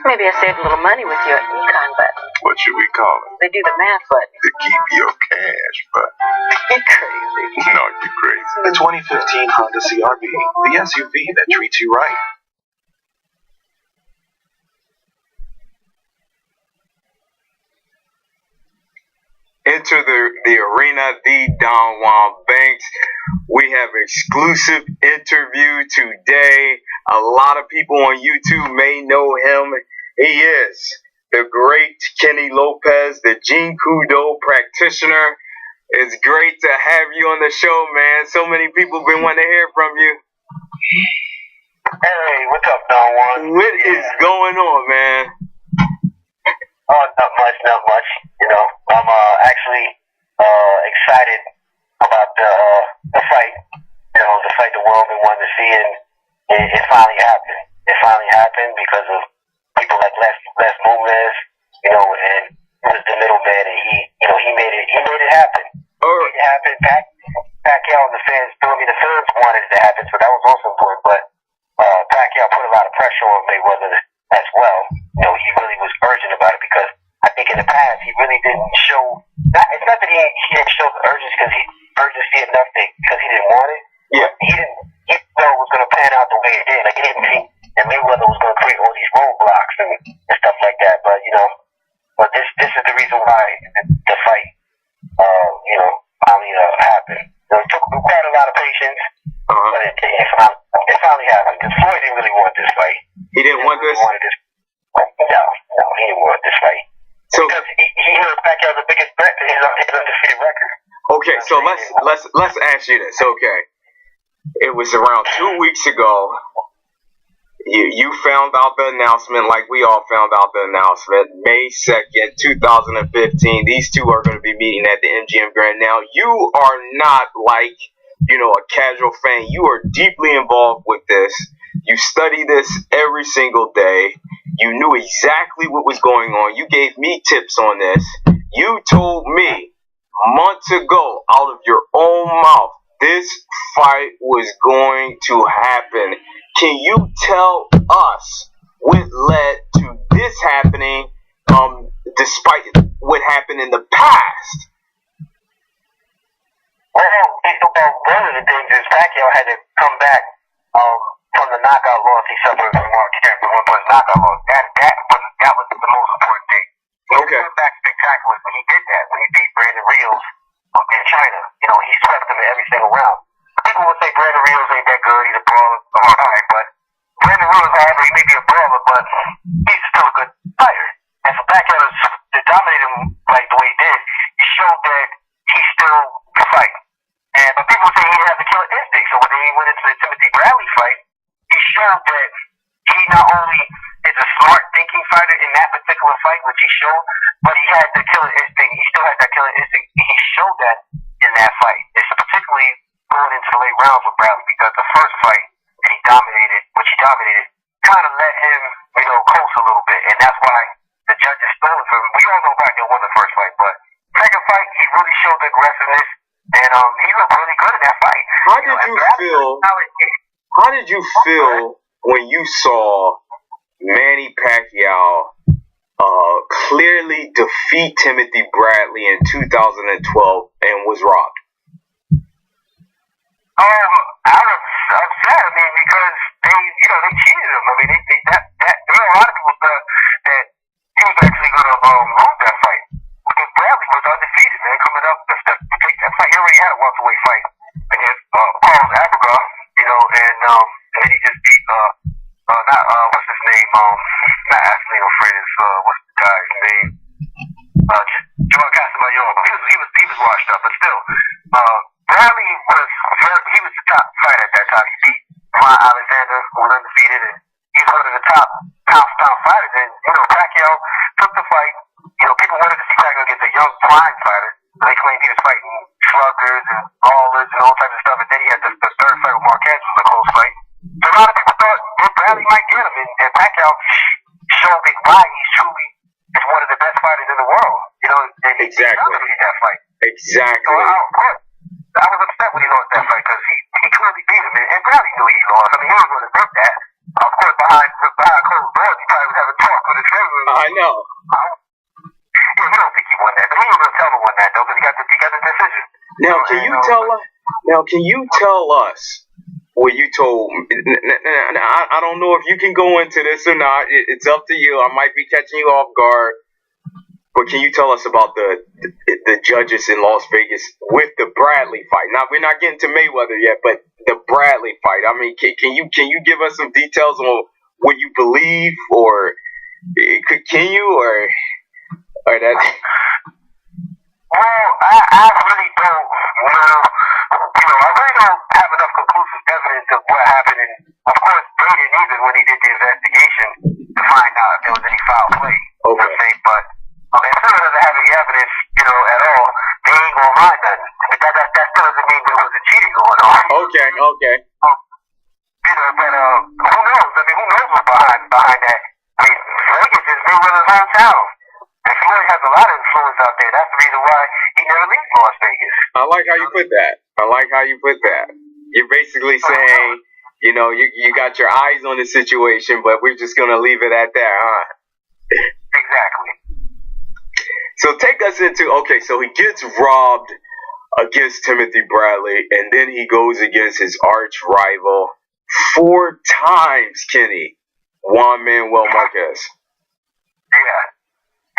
Maybe I saved a little money with you at Econ, but... What should we call it? They do the math, but... To keep your cash, but... You're crazy. No, you're crazy. The 2015 Honda CR-V, the SUV that treats you right. Enter the arena, the Don Juan Banks. We have exclusive interview today. A lot of people on YouTube may know him. He is the great Kenny Lopez, the Jean Kudo practitioner. It's great to have you on the show, man. So many people been wanting to hear from you. Hey, what's up, Don Juan? What is going on, man? Oh, not much. You know, I'm actually excited about the fight. You know, the fight the world been wanting to see, and it finally happened. It finally happened because of people like Les Moonves, you know, and he was the middleman, and he made it happen. He made it happen. Pacquiao and the fans wanted it to happen, so that was also important. But Pacquiao put a lot of pressure on Mayweather as well. You know, he really was urgent about it because I think in the past he really didn't show. It's not that he didn't show the urgency enough because he didn't want it. Yeah. He didn't know it was going to pan out the way it did. Like he didn't think that Mayweather was going to create all these roadblocks and stuff like that. But you know, this is the reason why the fight, finally happened. You know, it took quite a lot of patience, but it finally happened. Because Floyd didn't really want this fight. He didn't want this. No, he didn't want this fight. So because he heard Pacquiao the biggest threat to his undefeated record. Okay, so let's ask you this. Okay, it was around 2 weeks ago. You found out the announcement, like we all found out the announcement, May 2nd, 2015. These two are going to be meeting at the MGM Grand. Now, you are not like, a casual fan. You are deeply involved with this. You study this every single day. You knew exactly what was going on. You gave me tips on this. You told me months ago, out of your own mouth, this fight was going to happen. Can you tell us what led to this happening, despite what happened in the past? Well, one of the things is Pacquiao had to come back from the knockout loss he suffered from Mark Campbell. One was knockout loss. That was the most important thing. He came back spectacular when he did that, when he beat Brandon Rios in China. You know, he swept him in every single round. People will say Brandon Rios ain't that good. He's a brawler. All right, but Brandon Rios, however, he may be a brawler, but he's still a good fighter. And for Pacquiao to dominate him like the way he did, he showed that he still can fight. And but people say he has a killer instinct. So when he went into the Timothy Bradley fight, he showed that he not only is a smart thinking fighter in that particular fight, which he showed, but he had the killer instinct. He still had that killer instinct. He showed that in that fight. It's particularly going into the late rounds with Bradley because the first fight that he dominated, kind of let him, coast a little bit, and that's why the judges stole it from him. We all know Pacquiao won the first fight, but second fight he really showed the aggressiveness, and he looked really good in that fight. How did you feel when you saw Manny Pacquiao clearly defeat Timothy Bradley in 2012 and was robbed? I was upset. I mean, because they cheated him. I mean, there were a lot of people thought that he was actually going to lose that fight because Bradley was undefeated, man, coming up to take that fight. He already had a welterweight fight against Paul Abergar, and then he just beat what's his name? Not Ashley Freitas. What's the guy's name? Joan Casamayor. He was washed up, but still, Bradley was the top fighter at that time. He beat Ron Alexander, who was undefeated, and he was one of the top pound-for-pound fighters. And Pacquiao took the fight. People wanted to see Pacquiao against a young prime fighter. They claimed he was fighting sluggers and brawlers and all types of stuff. And then he had the third fight with Marquez, which was a close fight. So a lot of people thought Bradley might get him, and Pacquiao showed why he's truly is one of the best fighters in the world. And exactly. He dominated that fight. Exactly. So, I was upset when he lost that fight because he clearly beat him, and Bradley knew he lost. I mean, he was going to admit that. Of course, behind closed doors, he probably was having talk with his he don't think he won that. But he ain't gonna tell him won that though, because he got the decision. Now, can you tell us? Now, can you tell us what you told? I don't know if you can go into this or not. It's up to you. I might be catching you off guard. But can you tell us about the judges in Las Vegas with the Bradley fight? Now, we're not getting to Mayweather yet, but the Bradley fight. I mean, can you give us some details on what you believe, or can you, or that? Well, I really don't know. I really don't have enough conclusive evidence of what happened. And of course, they didn't either when he did the investigation to find out if there was any foul play. Okay. But if someone doesn't have any evidence, at all, they ain't gonna find nothing. But that still doesn't mean there was a cheating going on. Okay. But who knows? I mean, who knows what's behind that? I mean, Vegas is Mayweather's hometown. And Floyd has a lot of influence out there. That's the reason why he never leaves Las Vegas. I like how you put that. You're basically saying, you got your eyes on the situation, but we're just gonna leave it at that, huh? Exactly. So take us into, so he gets robbed against Timothy Bradley, and then he goes against his arch rival 4 times, Kenny, Juan Manuel Marquez. Yeah.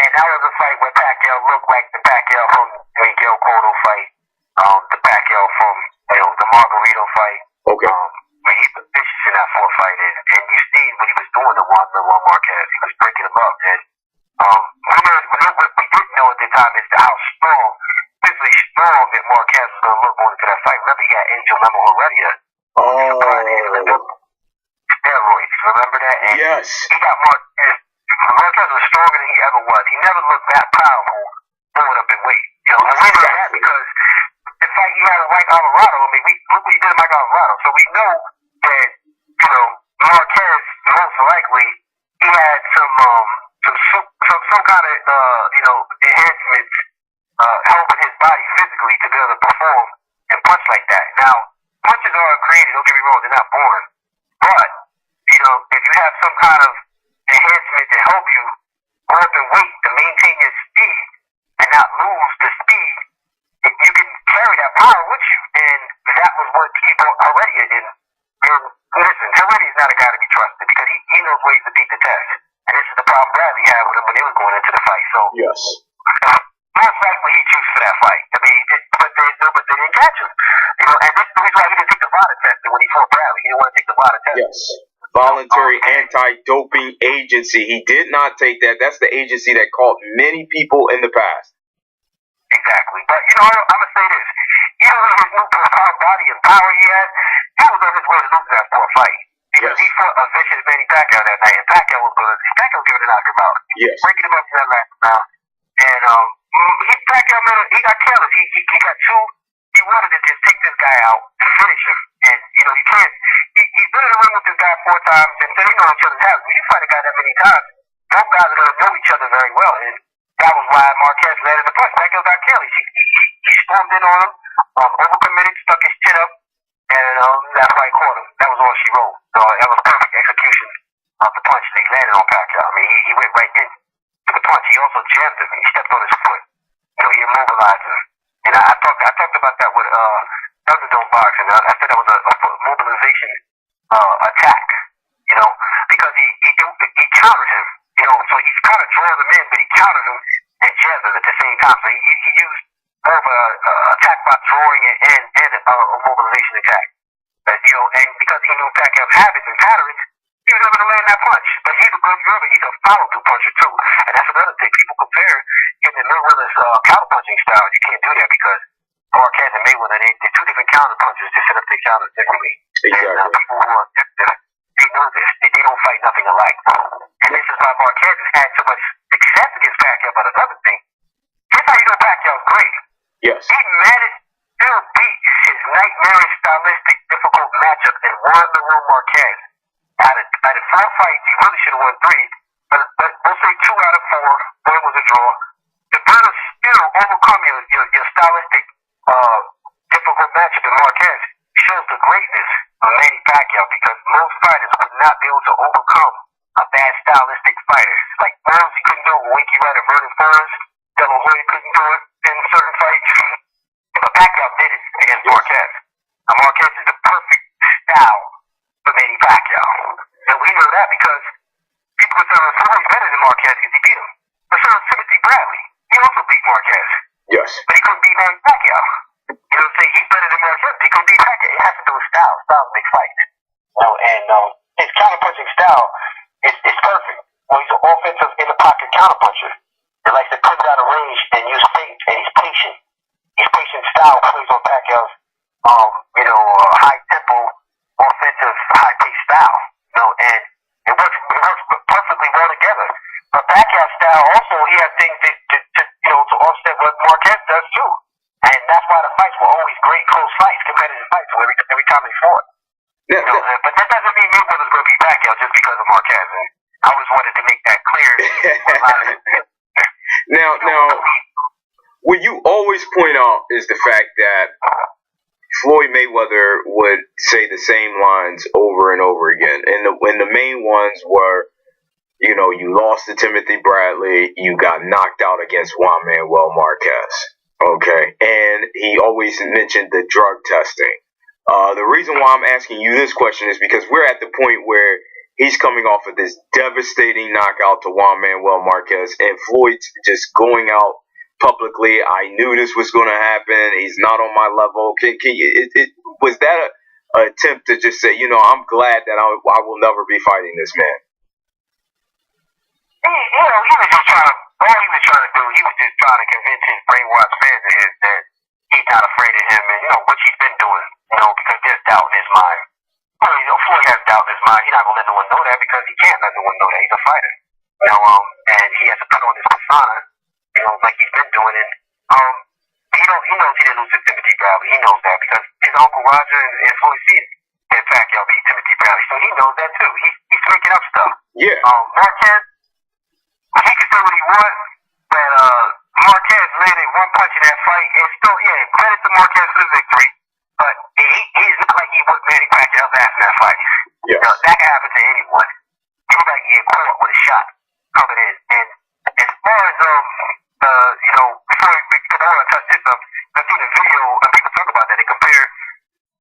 And that was a fight where Pacquiao looked like the Pacquiao from the Miguel Cotto fight, the Pacquiao from the Margarito fight. Okay. When he was vicious in that 4th fight, and you seen what he was doing to Juan Manuel Marquez. He was breaking him up, and what we didn't know at the time is how physically strong that Marquez was going to look going into that fight. Remember, he had Angel Memo Heredia. Steroids, remember that? And yes. He got Marquez. Marquez was stronger than he ever was. He never looked that powerful going up in weight. And we know that because the fight he had in Mike Alvarado, I mean, look what he did to Mike Alvarado. So we know that, Marquez, most likely, he had some kind of, enhancements helping his body physically to be able to perform and punch like that. Now, punches are created, don't get me wrong, they're not born. But, if you have some kind of enhancement to help you go up in weight to maintain your speed and not lose the speed, you can carry that power with you. And that was what he brought Heredia in. And listen, Heredia is not a guy to be trusted because he knows ways to beat the test. And this is the problem Bradley had with him when they were going into the fight. So, yes. Most likely he chose for that fight. I mean, but they didn't catch him. And this is the reason why he didn't take the VADA test when he fought Bradley. He didn't want to take the VADA test. Yes. Voluntary Anti-Doping Agency. He did not take that. That's the agency that caught many people in the past. Exactly. But, I'm going to say this. Even with his new profound body and power he had, he was on his way to lose that 4th fight. Because he fought a vicious Manny Pacquiao that night, and Pacquiao was going to knock him out. Yes. Breaking him up in that last round. And Pacquiao, he got careless. He got he wanted to just take this guy out and finish him. And, you can't. He's been in the ring with this guy 4 times, and so they know each other's habits. When you fight a guy that many times, both guys are going to know each other very well. And that was why Marquez landed the punch. Pacquiao got careless. He stormed in on him, overcommitted, stuck his chin up, and that's why he caught him. That was all she wrote. That was perfect execution of the punch that he landed on Pacquiao. I mean, he went right in to the punch. He also jammed him. He stepped on his foot. He immobilized him. And I talked about that with Thunderdome boxing. I said that was a mobilization attack. Because he countered him. So he kind of drove him in, but he countered him and jammed him at the same time. So he used more of a attack by drawing and a mobilization attack. And because he knew Pacquiao's habits and patterns, he was able to land that punch. But he's a good dribber. He's a follow-through puncher, too. And that's another thing. People compare him to Mayweather's counter-punching style. You can't do that because Marquez and Mayweather, they're 2 different counter-punchers. They set up their counters differently. Exactly. And people who are they know this. They don't fight nothing alike. And this is why Marquez has had so much success against Pacquiao. But another thing, here's how you know Pacquiao's great. Yes. He managed to beat his nightmarish, stylistic, difficult matchup and Juan Manuel Marquez. Out of 4 fights, he really should have won 3. But we'll say 2 out of 4. 1 was a draw. To be able to still overcome your stylistic, difficult matchup in Marquez shows the greatness of Manny Pacquiao because most fighters would not be able to overcome a bad stylistic fighter. Like Burns, he couldn't do it with Winky Wright or Vernon Burns. De La Hoya couldn't do it in certain fights. But Pacquiao did it against Marquez. Now Marquez is the perfect style for Manny Pacquiao. And we know that because people consider Floyd better than Marquez because he beat him. But so is Timothy Bradley. He also beat Marquez. Yes. But he couldn't beat Manny Pacquiao. You know what I'm saying? He's better than Marquez, but he couldn't beat Pacquiao. It has to do with style. Style is a big fight. And his counterpunching style is perfect. He's an offensive in the pocket counterpuncher. He likes to come out of range and use feint, and he's patient. His patient style plays on Pacquiao's, high tempo, offensive, high paced style. And it works perfectly well together. But Pacquiao's style also, he has things to offset what Marquez does too. And that's why the fights were always great, close fights, competitive fights every time they fought. Yeah. But that doesn't mean Mayweather's going to beat Pacquiao just because of Marquez. And I always wanted to make that clear. Now, what you always point out is the fact that Floyd Mayweather would say the same lines over and over again. And the main ones were, you lost to Timothy Bradley, you got knocked out against Juan Manuel Marquez. Okay. And he always mentioned the drug testing. The reason why I'm asking you this question is because we're at the point where he's coming off of this devastating knockout to Juan Manuel Marquez, and Floyd's just going out publicly. I knew this was going to happen. He's not on my level. Was that a attempt to just say, I'm glad that I will never be fighting this man? He was just trying to. All he was trying to do, he was just trying to convince his brainwashed fans of his that he's not afraid of him, and what he's been doing. Because there's doubt in his mind. Floyd has doubt in his mind. He's not gonna let no one know that because he can't let no one know that he's a fighter. And he has to put on his persona, like he's been doing it. He knows he didn't lose to Timothy Bradley. He knows that because his uncle Roger and Floyd see it. And Pacquiao beat Timothy Bradley, so he knows that too. He's making up stuff. Yeah. Marquez, he could say what he wants, but Marquez landed one punch in that fight, and still, credit to Marquez for the victory. But he's not like he whooped Manny Pacquiao's ass in that fight. Yes. That can happen to anyone. Anybody can get caught with a shot coming in. And as far as before because I want to touch this up, I've seen a video and people talk about that. They compare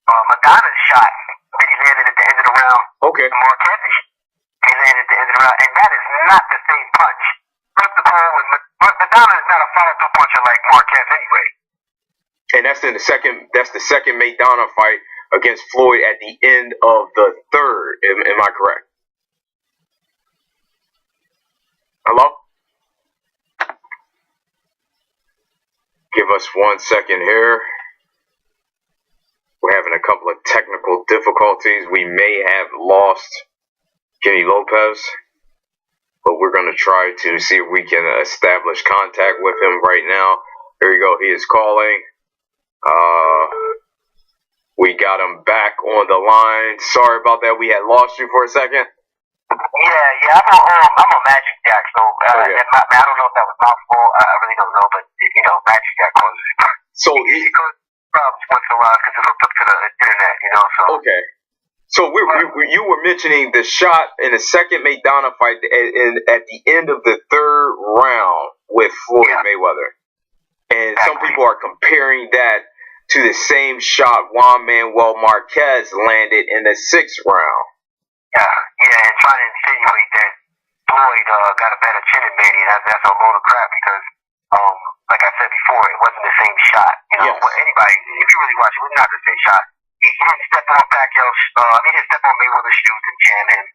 Madonna's shot that he landed at the end of the round. Okay. To Marquez's he landed at the end of the round, and that is not the same punch. First of all, Madonna is not a follow-through puncher like Marquez anyway. And that's the second Maidana fight against Floyd at the end of the third. Am I correct? Hello? Give us 1 second here. We're having a couple of technical difficulties. We may have lost Kenny Lopez, but we're going to try to see if we can establish contact with him right now. Here we go. He is calling. We got him back on the line. Sorry about that. We had lost you for a second. Yeah. I'm a Magic Jack, so okay. I don't know if that was my fault. I really don't know, but Magic Jack causes it. So he causes problems once in a while because it's hooked up to the internet, So okay. So you were mentioning the shot in the second Maidana fight at the end of the third round with Floyd Mayweather, and some people are comparing that to the same shot Juan Manuel Marquez landed in the sixth round. Yeah, and trying to insinuate that Floyd got a better chin than Manny, that's a load of crap because, like I said before, it wasn't the same shot. Yes. Anybody, if you really watch it, it was not the same shot. He didn't step on Pacquiao's, he didn't step on Mayweather's shoes and jam him.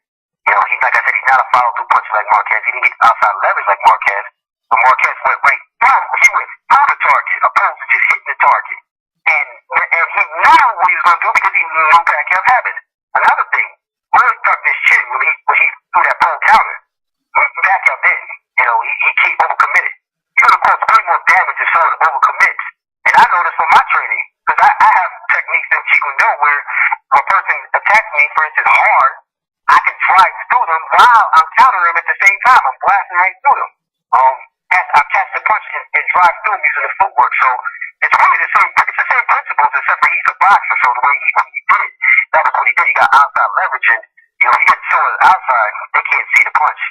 He's like I said, he's not a follow-through puncher like Marquez. He didn't get outside leverage like Marquez. But Marquez went right through. He went through the target, opposed to just hitting the target. And he knew what he was going to do because he knew Pacquiao's habits. Another thing, Floyd tucked his chin when he threw that pull counter. Pacquiao didn't. He came overcommitted. He would have caused way more damage if someone overcommits. And I know this from my training. Because I have techniques in Taekwondo where a person attacks me, for instance, hard, I can drive through them while I'm countering them at the same time. I'm blasting right through them. I catch the punch and drive through them using the footwork. So it's really the same principles, except for he's a boxer. So the way he did it, that was what he did. He got outside leverage, and he gets someone outside, they can't see the punch.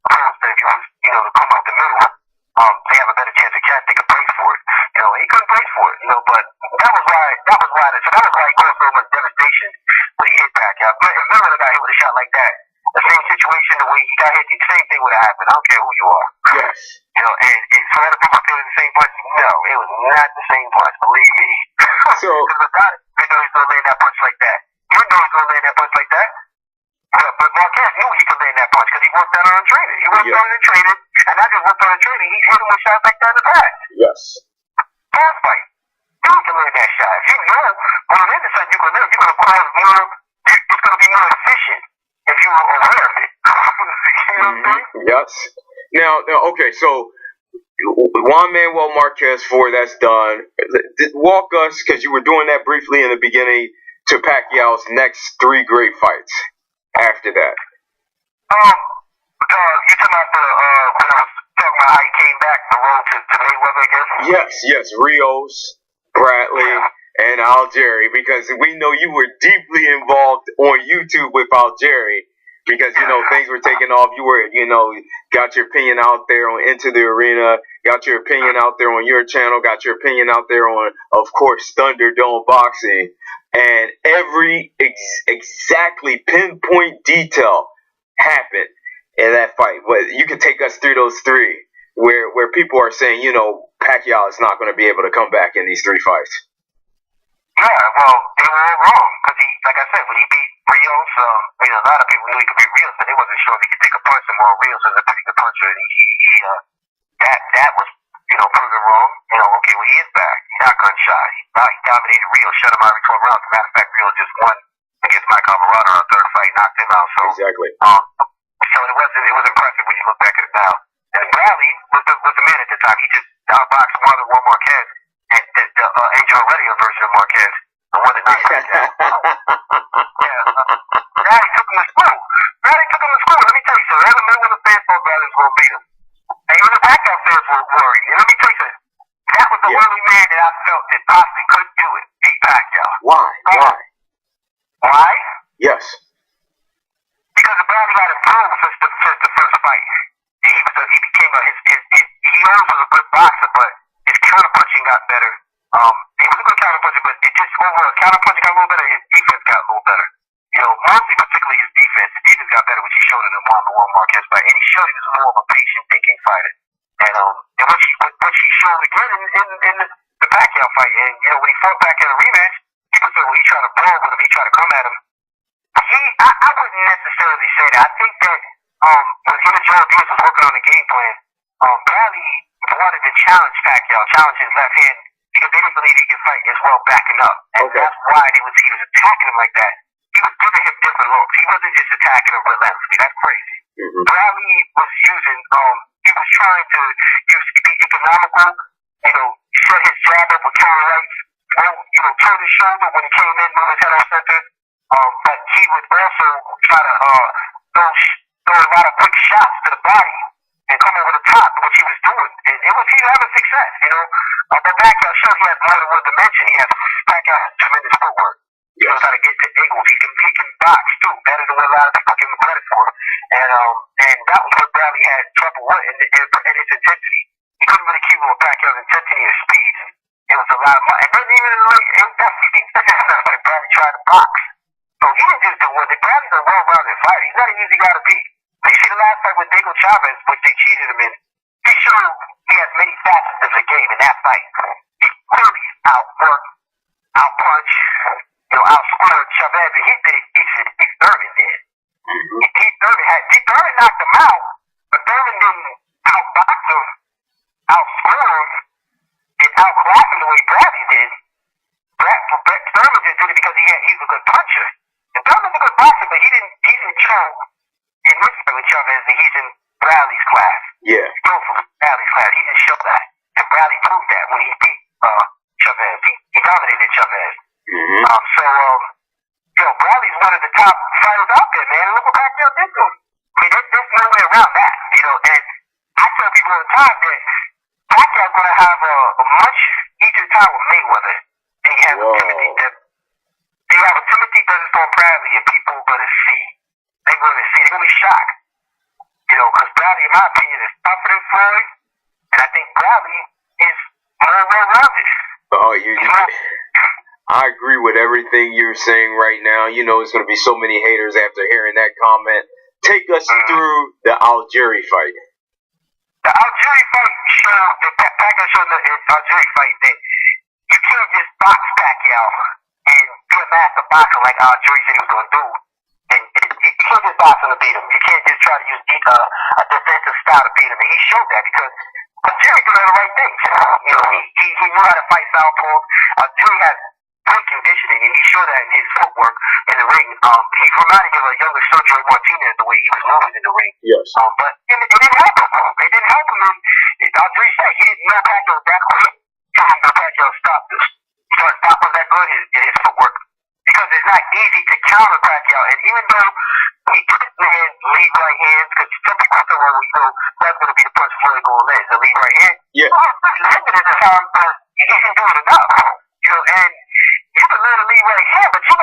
Opposed to if you to come up the middle, they have a better chance of catching. decided. So that was like going so much devastation when he hit Pacquiao. But if Mayweather got hit with a shot like that, the same situation, the way he got hit, the same thing would have happened. I don't care who you are. Yes. You know, and so other people feel the same punch. No, it was not the same punch. Believe me. So, because without it, they know he's gonna land that punch like that. He didn't know he was gonna land that punch like that. But Marquez knew he could land that punch because he worked on it in training. He worked on it in training, and not just worked on it in training. He's hit him with shots like that in the past. yes. Fast fight. You can land that shot. If you know going into something you can land, you're gonna cause more. It's gonna be more efficient if you were aware of it. You know what I'm saying? Yes. Now, okay, so Juan Manuel Marquez, for that's done. Walk us, because you were doing that briefly in the beginning, to Pacquiao's next 3 great fights after that. You talking about when I was talking about how he came back the road to Mayweather again? Yes, Rios, Bradley, and Algieri, because we know you were deeply involved on YouTube with Algieri, because, you know, things were taking off. You were, you know, got your opinion out there on Into the Arena, got your opinion out there on your channel, got your opinion out there on, of course, Thunderdome Boxing, and every exactly pinpoint detail happened in that fight. But you can take us through those 3, where people are saying, you know, Pacquiao is not going to be able to come back in these 3 fights. Yeah, well, they were all wrong. Because he, like I said, when he beat Rios, a lot of people knew he could beat Rios, but they wasn't sure if he could take a punch. And more Rios is a pretty good puncher. That was, proven wrong. Okay, well, he is back. He's not gunshot. He dominated Rios, shut him out every 12 rounds. As a matter of fact, Rios just won against Mike Alvarado on a 3rd fight, knocked him out. So, exactly. So it was impressive when you look back at it now. And Bradley was the man at the time. He just outboxed Juan Marquez, and the Angel Heredia version of Marquez, the one that knocked him down. Bradley took him to school. Let me tell you something. Every Mayweather fan thought Bradley was going to beat him. And even the Pacquiao fans were worried. And let me tell you something. That was the only man that I felt that possibly could do it. Beat Pacquiao. Why? Why? Yes. Because Bradley got improved since the first fight. And he became he always was a good boxer, but his counterpunching got better. He was a good counterpuncher, but it just overall counterpunching got a little better. His defense got a little better. Mostly particularly his defense. His defense got better, which he showed in the Juan Marquez fight, and he showed he was more of a patient thinking fighter. And which he showed again in the Pacquiao fight. And when he fought Pacquiao in the rematch, people said, well, he tried to brawl with him, he tried to come at him. I wouldn't necessarily say that. I think that when him and Joe Diaz was working on the game plan, Bradley wanted to challenge Pacquiao, challenge his left hand, because they didn't believe he could fight as well backing up. And that's why he was attacking him like that. He was giving him different looks. He wasn't just attacking him relentlessly. That's crazy. Bradley was using, he was trying to be economical, set his jab up with counter rights, turn his shoulder when he came in, move his head off center. But he would also try to throw a lot of quick shots to the body and come over the top, which he was doing. And he was having success, But Pacquiao showed he has more than one dimension. Pacquiao has tremendous footwork. He knows how to get to angles. He can box too, better than what a lot of people give him credit for. And that was what Bradley had trouble with in his intensity. He couldn't really keep up with Pacquiao's intensity and speed. It was a lot of fun. And then even in the late, Bradley tried to box. So he didn't just do one. Bradley's a well-rounded fighter. He's not an easy guy to beat. But you see the last fight with Diego Chavez, which they cheated him in, he showed he has many facets of the game in that fight. He clearly outworked, outpunched, outscored Chavez, and he did it. Steve Thurman did. Steve Thurman knocked him out, but Thurman didn't outbox him, outscore him, and outclass him the way Bradley did. Thurman just did it because he's a good puncher. And Thurman's a good boxer, but he didn't show in this fight with Chavez that he's in Bradley's class. Yeah. Still from Bradley's class. He didn't show that. And Bradley proved that when he beat Chavez. He dominated Chavez. Bradley's one of the top fighters out there, man. Look what Pacquiao did to him. I mean, there's no way around that, and I tell people all the time that Pacquiao's going to have a much easier time with Mayweather than he has with Timothy. They have a Timothy doesn't throw Bradley, and people are going to see. They're going to see. They're going to be shocked. Because Bradley, in my opinion, is tougher than Floyd, and I think Bradley is more well-rounded. I agree. agree with everything you're saying right now. You know, there's going to be so many haters after hearing that comment. Take us through the Algieri fight. The Algieri fight showed, the Pacquiao showed the Algieri fight that you can't just box Pacquiao and be a master boxer like Algieri said he was going to do. And you can't just box him to beat him. You can't just try to use a defensive style to beat him. And he showed that because Algieri did all the right things. You know, he knew how to fight southpaw. Algieri has great conditioning, and he showed that in his footwork in the ring. He reminded me of a younger Sergio Martinez the way he was moving in the ring. Yes. But it didn't help him. It didn't help him. And Algieri said he didn't know Pacquiao was that quick. He didn't know Pacquiao stopped this. Stop was that good in his footwork. Because it's not easy to counter Pacquiao. And even though he didn't land lead right hands, because some people say, well, you know, that's going to be the punch Floyd going to land, the lead right hand. Yeah. Well, it's limited at times, but he didn't do it enough. You know, and you can land a lead right hand, but you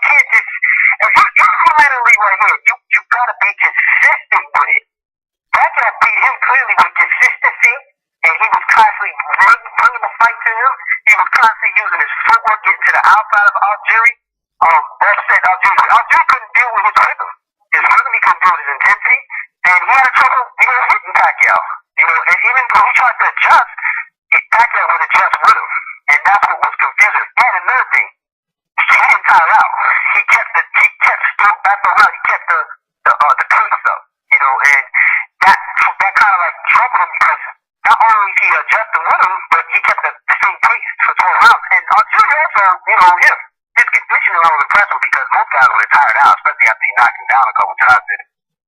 can't just, if you land a lead right hand, you got to be consistent with it. Pacquiao beat him clearly with consistency, and he was constantly bringing the fight to him. He was constantly using his footwork, getting to the outside of Algieri. That said, Algieri couldn't deal with his rhythm. His rhythm, he couldn't deal with his intensity, and he had trouble hitting Pacquiao. You know, and even though he tried to adjust, Pacquiao would adjust with him, and that's what was confusing. And another thing, he didn't tire out. He kept after a while, he kept the pace up. You know, and that kind of like troubled him because not only is he adjusting with him, but he kept the same pace for 12 rounds. And Algieri also, you know, his conditioning I was impressed with because most guys would have tired out, especially after he knocked him down a couple times. And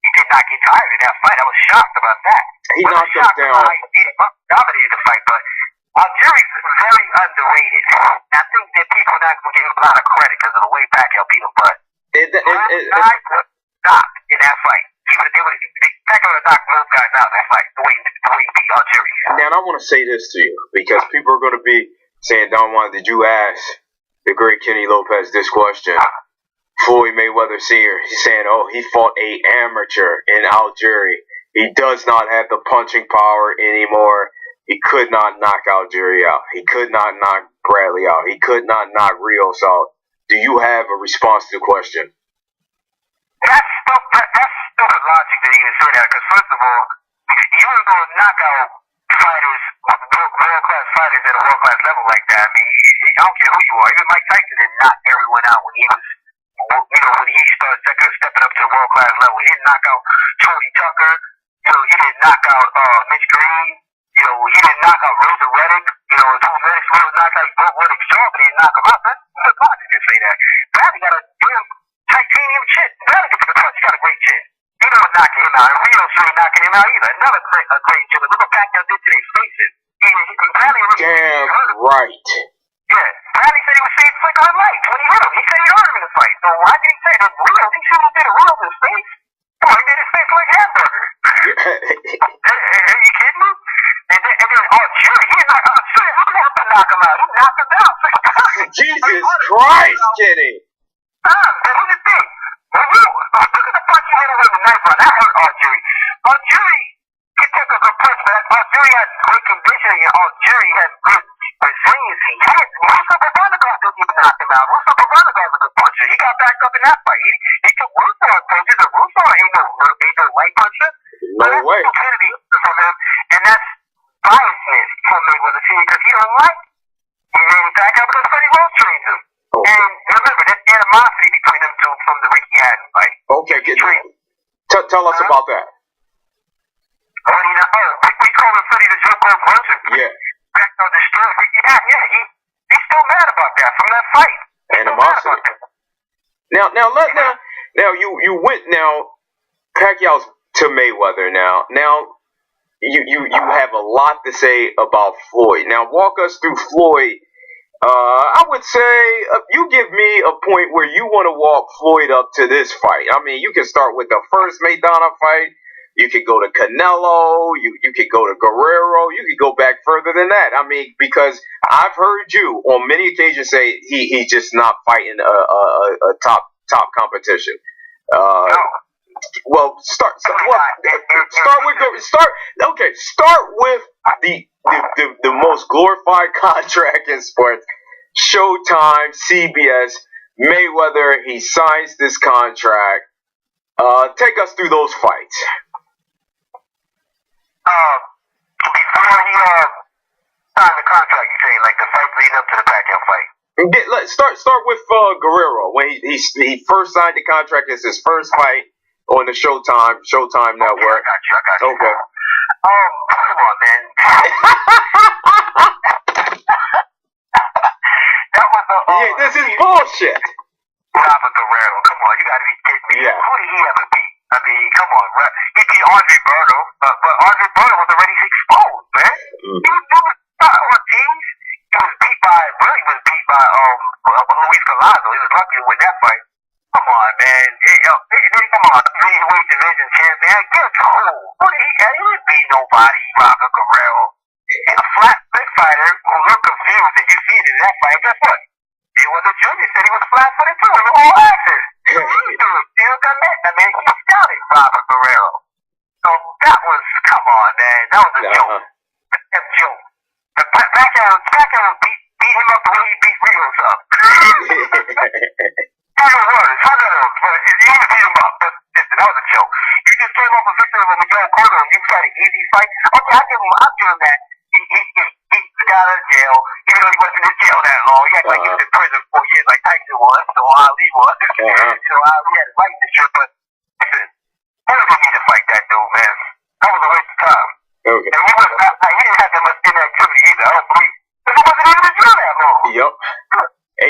he did not get tired in that fight. I was shocked about that. He knocked him down. He dominated the fight, but Algieri's very underrated. I think that people not going to give him a lot of credit because of the way Pacquiao beat him, but guys were knocked in that fight. Pacquiao would have knocked most guys out in that fight, the way he beat Algieri. Now, I want to say this to you because people are going to be saying, Don Juan, did you ask the great Kenny Lopez this question? Floyd Mayweather Sr., he's saying, oh, he fought a amateur in Algieri. He does not have the punching power anymore. He could not knock Algieri out. He could not knock Bradley out. He could not knock Rios out. Do you have a response to the question? That's stupid logic to even say that, because first of all, you ain't going to knock out fighters, world-class fighters at a world-class level like that. I mean, I don't care who you are. Even Mike Tyson didn't knock everyone out when he was, you know, when he started stepping up to the world-class level. He didn't knock out Tony Tucker. You know, he didn't knock out Mitch Green. You know, he didn't knock out Rosa Reddick. You know, two minutes he would knock out Reddick Shaw, but he didn't knock him out. That's logic to say that. Bradley got a damn titanium chin. Bradley gets the punch. He got a great chin. He don't knocking him out. And Rios ain't knocking him out either. Another great chin. Look what Pacquiao did to their faces. Bradley Damn right. Yeah. Bradley said he was seeing flick on lights when he hit him. He said he hurt him in the fight. So why did he say that Rios? He should have did a Rios in his face. Oh, he made his face like hamburger. Are you kidding me? And then Algieri, he knocked Algieri. He didn't have to knock him out. He knocked him down 6 times. Jesus Christ, Kenny. But here's the thing. Look at the punch he hit him with the knife on. That hurt Algieri. Algieri, he took a good punch, but Algieri has great conditioning, and Algieri has good resiliency. Mustafa Barnagas didn't even knock him out. Mustafa Barnagas is a good puncher. He got backed up in that fight. He took Ruslan punches, and Ruslan ain't no light puncher. No way. That's stupidity from him, and that's biasness from Mayweather Jr. because he don't like Manny Pacquiao because Freddie Rose trained him. Okay. And remember, there's animosity between them two from the Ricky Hatton fight. Okay, tell us about that. We call him Freddie the Joke on puncher. Yeah. Pacquiao destroyed Ricky Hatton. Yeah, he's still mad about that from that fight. Animosity. Now you went now. Pacquiao's to Mayweather now. Now you have a lot to say about Floyd. Now walk us through Floyd. I would say you give me a point where you want to walk Floyd up to this fight. I mean, you can start with the first Maidana fight. You could go to Canelo. You could go to Guerrero. You could go back further than that. I mean, because I've heard you on many occasions say he's just not fighting a top competition. Well, start with the most glorified contract in sports, Showtime, CBS, Mayweather, he signs this contract. Take us through those fights. Before he signed the contract, you say, like the fight leading up to the Pacquiao fight. Let's start with Guerrero. When he first signed the contract, it's his first fight on the Showtime network. I got you. Okay. Come on, man. That was the Yeah, this is bullshit. Robert Guerrero. Come on, you gotta be kidding me. Yeah. Who did he ever beat? I mean, come on, he beat Andre Berto, but Andre Berto was already exposed, man. He was on teams. He was beat by Luis Galazzo. He was lucky to win that fight. Come on, man. Come on, three-weight division champion. Get cool. Who did he didn't beat nobody, Robert Guerrero. And a flat stick fighter who looked confused, and you see it in that fight. Guess what? It was a junior. Said he was flat-footed too in all axes. Still got that. I mean, he scouted Robert Guerrero. So that was, come on, man. That was a joke. A joke. Pacquiao beat him up the way he beat Rios up. Even worse. I know. But he didn't beat him up. But listen, that was a joke. You just came off a victim of a Miguel Cotto and you tried an easy fight. Okay, I'll give him that. He got out of jail, even though he wasn't in jail that long. He acted like he was in prison 4 years, like Tyson was, or Ali was. Ali had a fight this year, but listen, I didn't need to fight that dude, man. That was a waste of time. Okay. And he didn't have that much inactivity either. I don't believe. Because he wasn't even in jail that long. Yep. And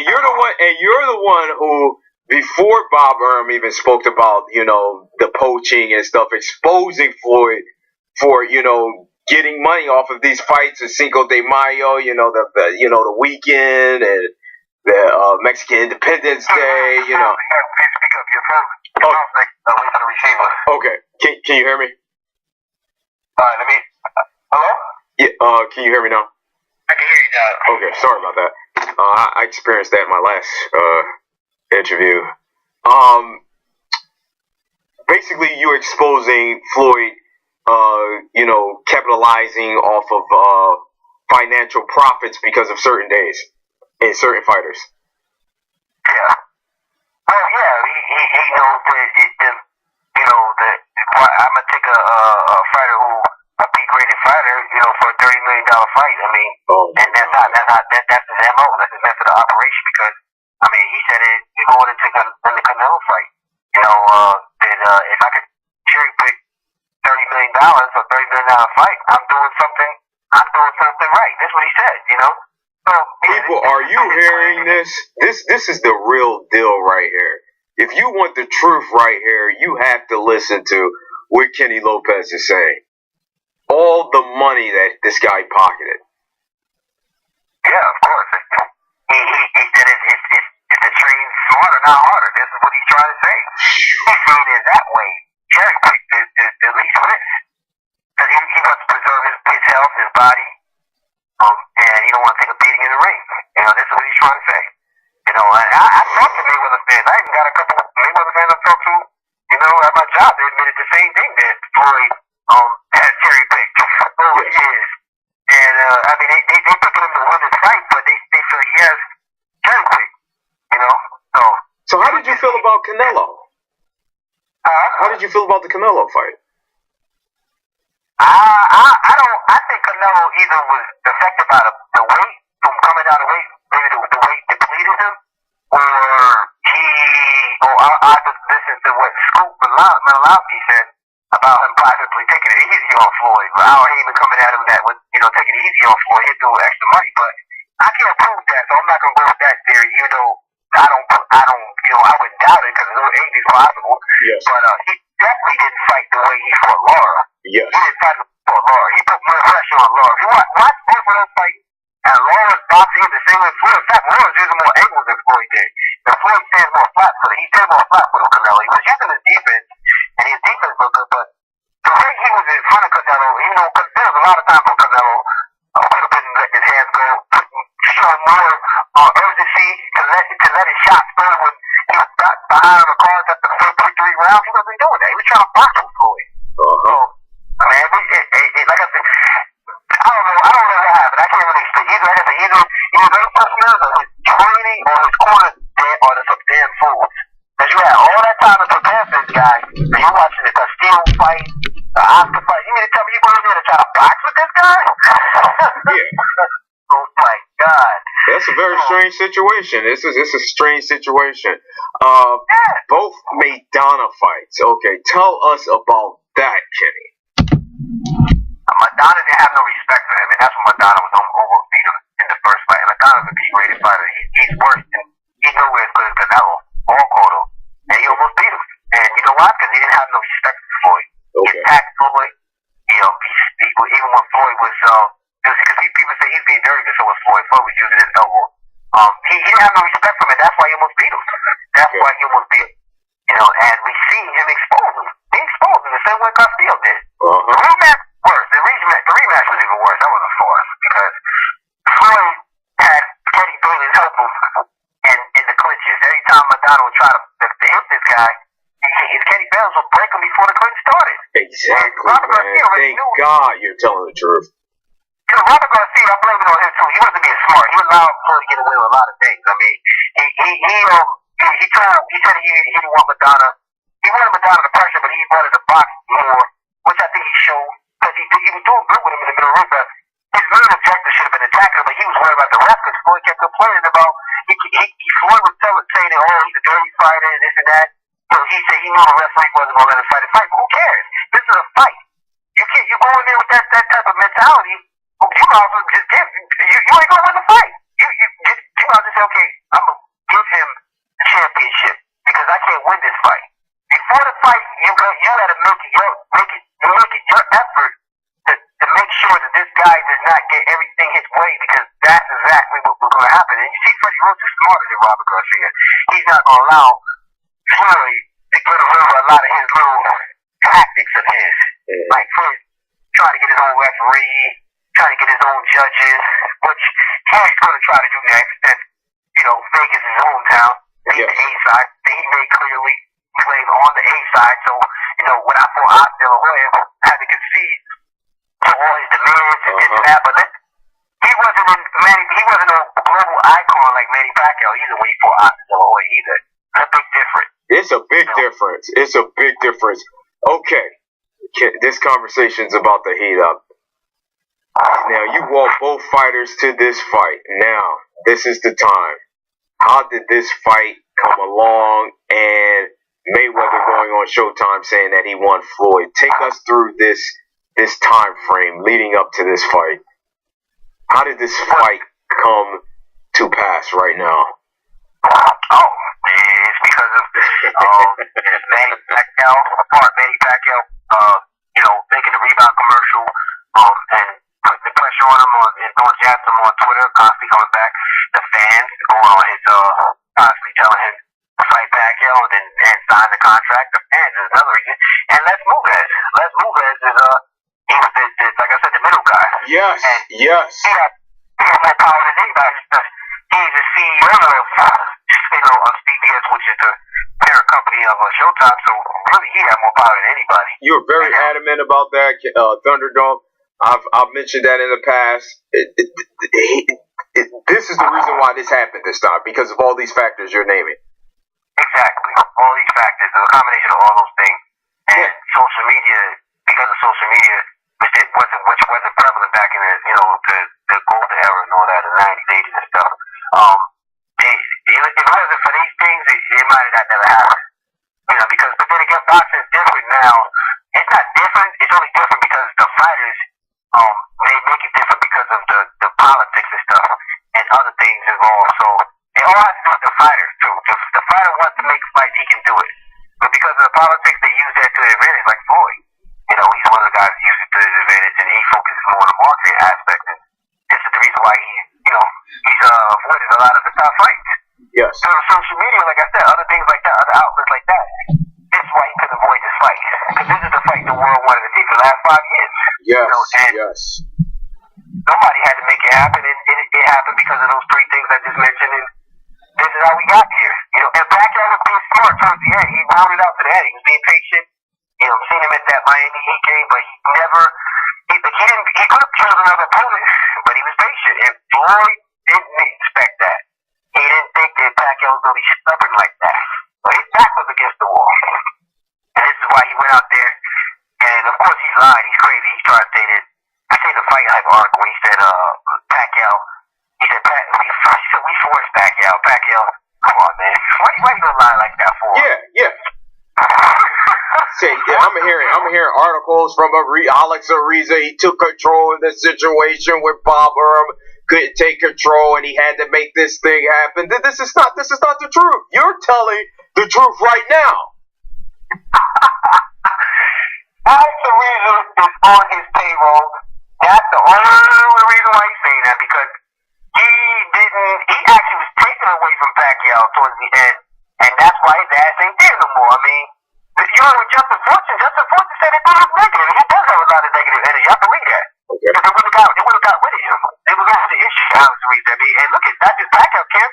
you're the one who, before Bob Arum even spoke about, the poaching and stuff, exposing Floyd for, getting money off of these fights of Cinco de Mayo, the weekend and the Mexican Independence Day, Speak up. Your phone. Your phone's like away from the receiver. Okay. Can you hear me? Alright, hello? Yeah. Can you hear me now? I can hear you now. Okay. Sorry about that. I experienced that in my last interview. Basically, you're exposing Floyd. Capitalizing off of financial profits because of certain days and certain fighters. Yeah. Well, yeah, he knows that I'm gonna take a fighter a B-graded fighter, for a $30 million fight. I mean, and that's his MO. That's his method of operation because, I mean, he said it going into the Canelo fight. If I could cherry pick $30 million or $30 million fight, I'm doing something right. That's what he said, So, people, are you hearing this? This is the real deal right here. If you want the truth right here, you have to listen to what Kenny Lopez is saying. All the money that this guy pocketed. Yeah, of course. He said if the train's smarter, not harder. This is what he's trying to say. He's saying it that way. Cherry picked the least risk. Because he wants to preserve his health, his body, and he don't want to take a beating in the ring. This is what he's trying to say. And I talked to Mayweather fans. I even got a couple of Mayweather fans I talked to, at my job. They admitted the same thing that Floyd had cherry picked over the years. And, I mean, they picking him to win this fight, but they feel he has cherry picked, So how did you feel about Canelo? How did you feel about the Canelo fight? I think Canelo either was affected by the weight, from coming down the weight, maybe the weight depleted him, I just listened to what Scoop Malowski said about him possibly taking it easy on Floyd. But I ain't even coming at him that with, taking it easy on Floyd, he'd do extra money, but I can't prove that, so I'm not gonna go with that theory, I wouldn't doubt it because it ain't possible. Yes. But he definitely didn't fight the way he fought Laura. Yes. He didn't fight for Laura. He put more pressure on Laura. You watch both of those fights, and Laura's boxing him the same way Floyd. In fact, Laura's using more angles than Floyd did. And Floyd stands more flat footed. He stands more flat footed with Canelo. He was using his defense, and his defense looked good, but the way he was in front of Canelo, there was a lot of time for Canelo could have been letting his hands go, showing more urgency to let his shots go when he was behind the cards after the first 3 rounds. He wasn't doing that. He was trying to box with Floyd. So, man, like I said, I don't know what happened. I can't really explain. Either those touchdowns or training or his corner are some damn fools. Because you had all that time to prepare for this guy, and you're watching the Castillo fight, the Oscar fight. You mean to tell me you're going in there to try to box with this guy? Yeah. Oh my God. That's a very strange situation. This is a strange situation. Both Maidana fights. Okay, tell us about that, Kenny. Madonna didn't have no respect for him, and that's when Madonna was almost beat him in the first fight. Madonna's a B-rated fighter. He's worse than, he's nowhere as good as Canelo or Cotto, and he almost beat him. And you know why? Because he didn't have no respect for Floyd. Okay. He attacked Floyd. Even when Floyd was, because people say he's being dirty, but so was Floyd. Floyd was using his elbow. He didn't have no respect for him, and that's why he almost beat him. That's why he almost beat him. You know, and we see him expose him. He exposed him the same way Castillo did. The rematch worse. The rematch was even worse. That was a farce because Floyd had Kenny Bailey's help him in the clinches. Every time Madonna would try to hit this guy, Kenny Bailey would break him before the clinch started. Exactly, man. Thank God you're telling the truth. You know, Robert Garcia, I blame it on him too. He wasn't being smart. He allowed Floyd to get away with a lot of things. I mean, he said he didn't want Madonna. He wanted Madonna to pressure, but he wanted to box more, which I think he showed because he was doing good with him in the middle ring. But his main objective should have been attacking, but he was worried about the ref because Floyd kept complaining about. Floyd was saying that he's a dirty fighter and this and that. So he said he knew the referee wasn't going to let him fight a fight. But who cares? This is a fight. You go in there with that type of mentality. You might as well just give. You ain't gonna win the fight. You might as well say, okay, I'm gonna give him the championship because I can't win this fight. Before the fight, you gotta make it your effort to make sure that this guy does not get everything his way because that's exactly what was gonna happen. And you see, Freddie Roach is smarter than Robert Garcia. He's not gonna allow Floyd to get away with a lot of his little tactics of his, like Floyd trying to get his own referee. Trying to get his own judges, which he's going to try to do next. And, Vegas is his hometown. He's the A side. He made clearly playing on the A side. So, when I fought Oscar De La Hoya, I had to concede to all his demands and this and that. But he wasn't a global icon like Manny Pacquiao either when he fought Oscar De La Hoya either. It's a big difference. It's a big difference. It's a big difference. Okay. This conversation's about to heat up. Now, you walk both fighters to this fight. Now, this is the time. How did this fight come along and Mayweather going on Showtime saying that he won Floyd? Take us through this time frame leading up to this fight. How did this fight come to pass right now? It's because of Manny Pacquiao, making the rebound commercial, and putting the pressure on him and throwing jabs at him on Twitter, constantly coming back. The fans going on his, constantly telling him to fight Pacquiao and sign the contract. The fans is another reason. And Les Moonves is, he was like I said, the middle guy. Yes, and yes. He had more power than anybody. He's the CEO of CBS, which is the parent company of Showtime. So really, he had more power than anybody. You were very adamant about that, Thunderdome. I've mentioned that in the past. This is the reason why this happened this time, because of all these factors you're naming. Exactly. All these factors, a combination of all those things. And social media, because of social media, which wasn't prevalent back in the golden era and all that, the 90s, 80s and stuff. If it wasn't for these things, it might have never happened. But then again, boxing is different now. It's not different. It's only different because the fighters, they make it different because of the politics and stuff and other things involved. So it all has to do with the fighters too. The fighter wants to make fights, he can do it. But because of the politics, they use that to their advantage, like Floyd. He's one of the guys who uses it to his advantage, and he focuses more on the marketing aspect. And this is the reason why he's avoided a lot of the top fights. Yes. So social media, like I said, other things like that, other outlets like that. This is why he couldn't avoid this fight. Because this is the fight the world wanted to see for the last 5 years. Yes, yes. Somebody had to make it happen. It happened because of those three things I just mentioned, and this is how we got here. And Pacquiao was being smart towards the end. He rolled it out to the end. He was being patient. Seen him at that Miami Heat game, but he could have killed another opponent, but he was patient. And Floyd didn't expect that. He really stubborn like that. So his back was against the wall. And this is why he went out there. And of course he's lying. He's crazy. He's trying to say that. I seen the fight hype article when he said, Pacquiao. He said, we forced Pacquiao. Pacquiao, come on, man. Why you gonna lie like that for? Yeah. Say, I'm hearing articles from Alex Ariza. He took control of the situation with Bob Arum, couldn't take control, and he had to make this thing happen. This is not the truth. You're telling the truth right now. Alex Ariza is on his payroll. That's the only reason why he's saying that, because he actually was taken away from Pacquiao towards the end, and that's why his ass ain't there no more. I mean, you know, with Justin Fortune said it was negative. He does have a lot of negative energy. I believe that. Okay. Because it would have got rid of him. It was over the issue, Alex Ariza. I mean, and look at that, his Pacquiao camp.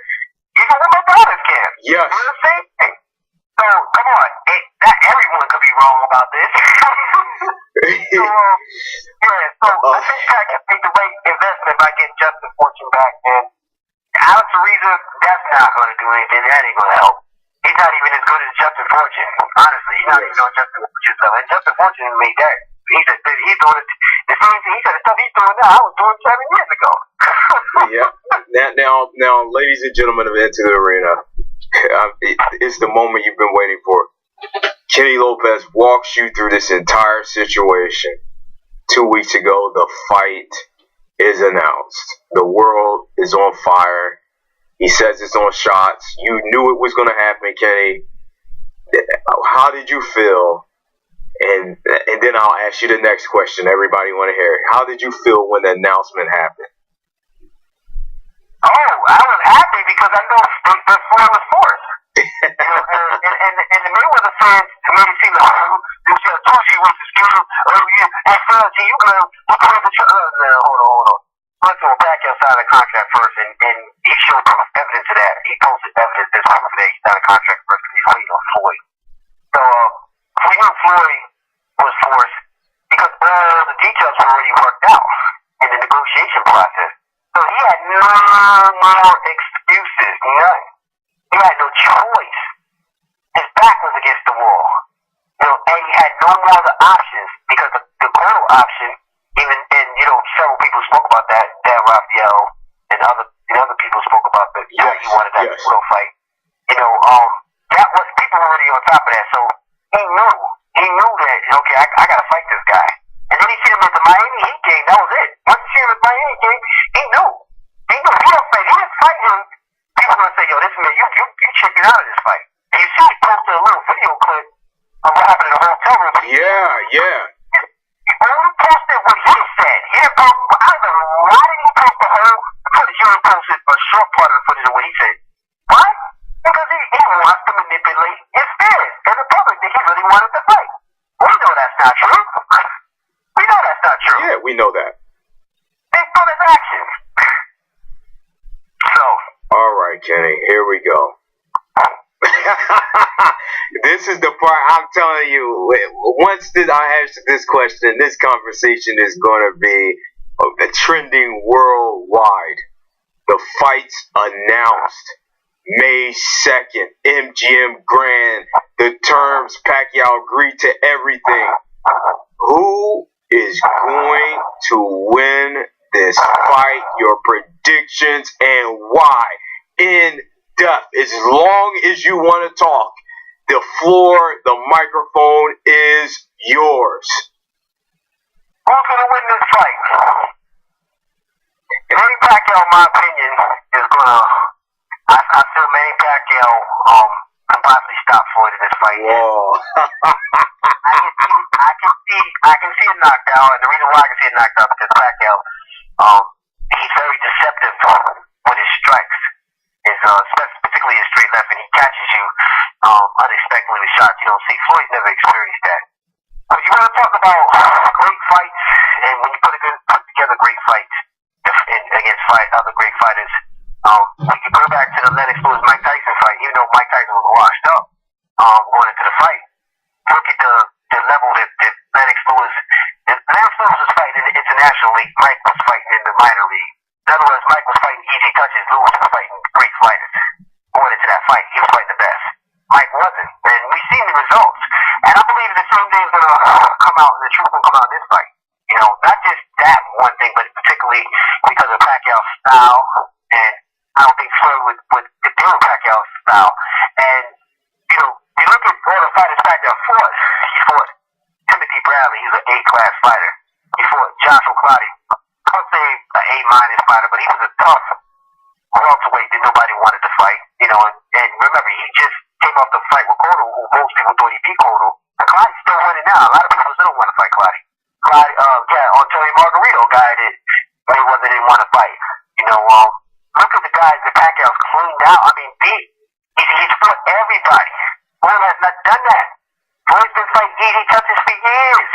He's a woman daughter's camp. Yes. You know what I'm saying? So, come on. Not everyone could be wrong about this. So I think Pacquiao made the right investment by getting Justin Fortune back. And Alex Ariza, that's not going to do anything. That ain't going to help. He's not even as good as Justin Fortune. Honestly, he's not even on Justin Fortune's level. And Justin Fortune made that. He's doing it. The same thing. He said the stuff he's doing now, I was doing 7 years ago. Yeah. Now, ladies and gentlemen of Into the Arena, it's the moment you've been waiting for. Kenny Lopez walks you through this entire situation. 2 weeks ago, the fight is announced. The world is on fire. He says it's on shots. You knew it was going to happen, Kenny. How did you feel? And then I'll ask you the next question. Everybody want to hear it. How did you feel when the announcement happened? Oh, I was happy because I know the Floyd was forced. and the Mayweather fans made it seem like, they said, I told you he was the schedule. Oh, yeah. And Floyd, you go, hold on. First of all, Pacquiao signed a contract first, and he showed evidence of that. He posted evidence this proof that he signed a contract first because he's waiting on Floyd. So, we knew Floyd was forced because all the details were already worked out in the negotiation process. So he had no more excuses, none. He had no choice. His back was against the wall. And he had no more other options because the Cordell option, even, and several people spoke about that, Dan Raphael and other people spoke about that. Yes, he wanted that Cordell fight. That was, people were already on top of that. So he knew that, okay, I gotta fight this guy. And then he seen him at the Miami Heat game, that was it. Once he seen him at the Miami Heat game, he knew. He didn't fight him. People are gonna say, yo, this man, you checking out of this fight. And you see he posted a little video clip of what happened in the hotel room. Yeah. He only posted what he said. He didn't post, why didn't he post the whole footage? He only posted a short part of the footage of what he said. Why? Because he wants to manipulate his fans and the public that he really wanted to fight. We know that's not true. Yeah, we know that. Based on his actions. So. All right, Kenny, here we go. This is the part I'm telling you. Once I ask this question, this conversation is going to be trending worldwide. The fight's announced May 2nd, MGM Grand. The terms, Pacquiao agreed to everything. Who is going to win this fight? Your predictions and why? In depth. As long as you want to talk, the floor, the microphone is yours. Who's going to win this fight? Manny Pacquiao, in my opinion, is going to... I feel Manny Pacquiao can possibly stop Floyd in this fight. Whoa. I can see it knocked out, and the reason why I can see it knocked out is because Pacquiao, he's very deceptive with his strikes. Particularly his straight left, and he catches you unexpectedly with shots you don't see. Floyd's never experienced that. But you want to talk about great fights, and when you put together great fights against other great fighters, we can go back to the Lennox Lewis Mike Tyson fight, even though Mike Tyson was washed up going into the fight. Look at the level that Lennox Lewis was fighting in the international league. Mike was fighting in the minor league. In other words, Mike was fighting easy touches. Lewis was fighting great fighters. Going into that fight, he was because of Pacquiao's style, and I don't think Floyd would deal with Pacquiao's style. And you know, you look at all the fighters Pacquiao fought. He fought Timothy Bradley, he's an A-class fighter. He fought Joshua Clottey. I would say an A- fighter, but he was a tough welterweight that nobody wanted to fight. You know, and remember, he just came off the fight with Cotto, who most people thought he beat Cotto. And Clottey's still winning now. A lot of people still don't want to fight Clottey. Clottey, on Tony Margarito, guy that Mayweather didn't want to fight. You know, look at the guys that Pacquiao's cleaned out. I mean, he's fought everybody. Floyd has not done that. Floyd's been fighting easy touches for years.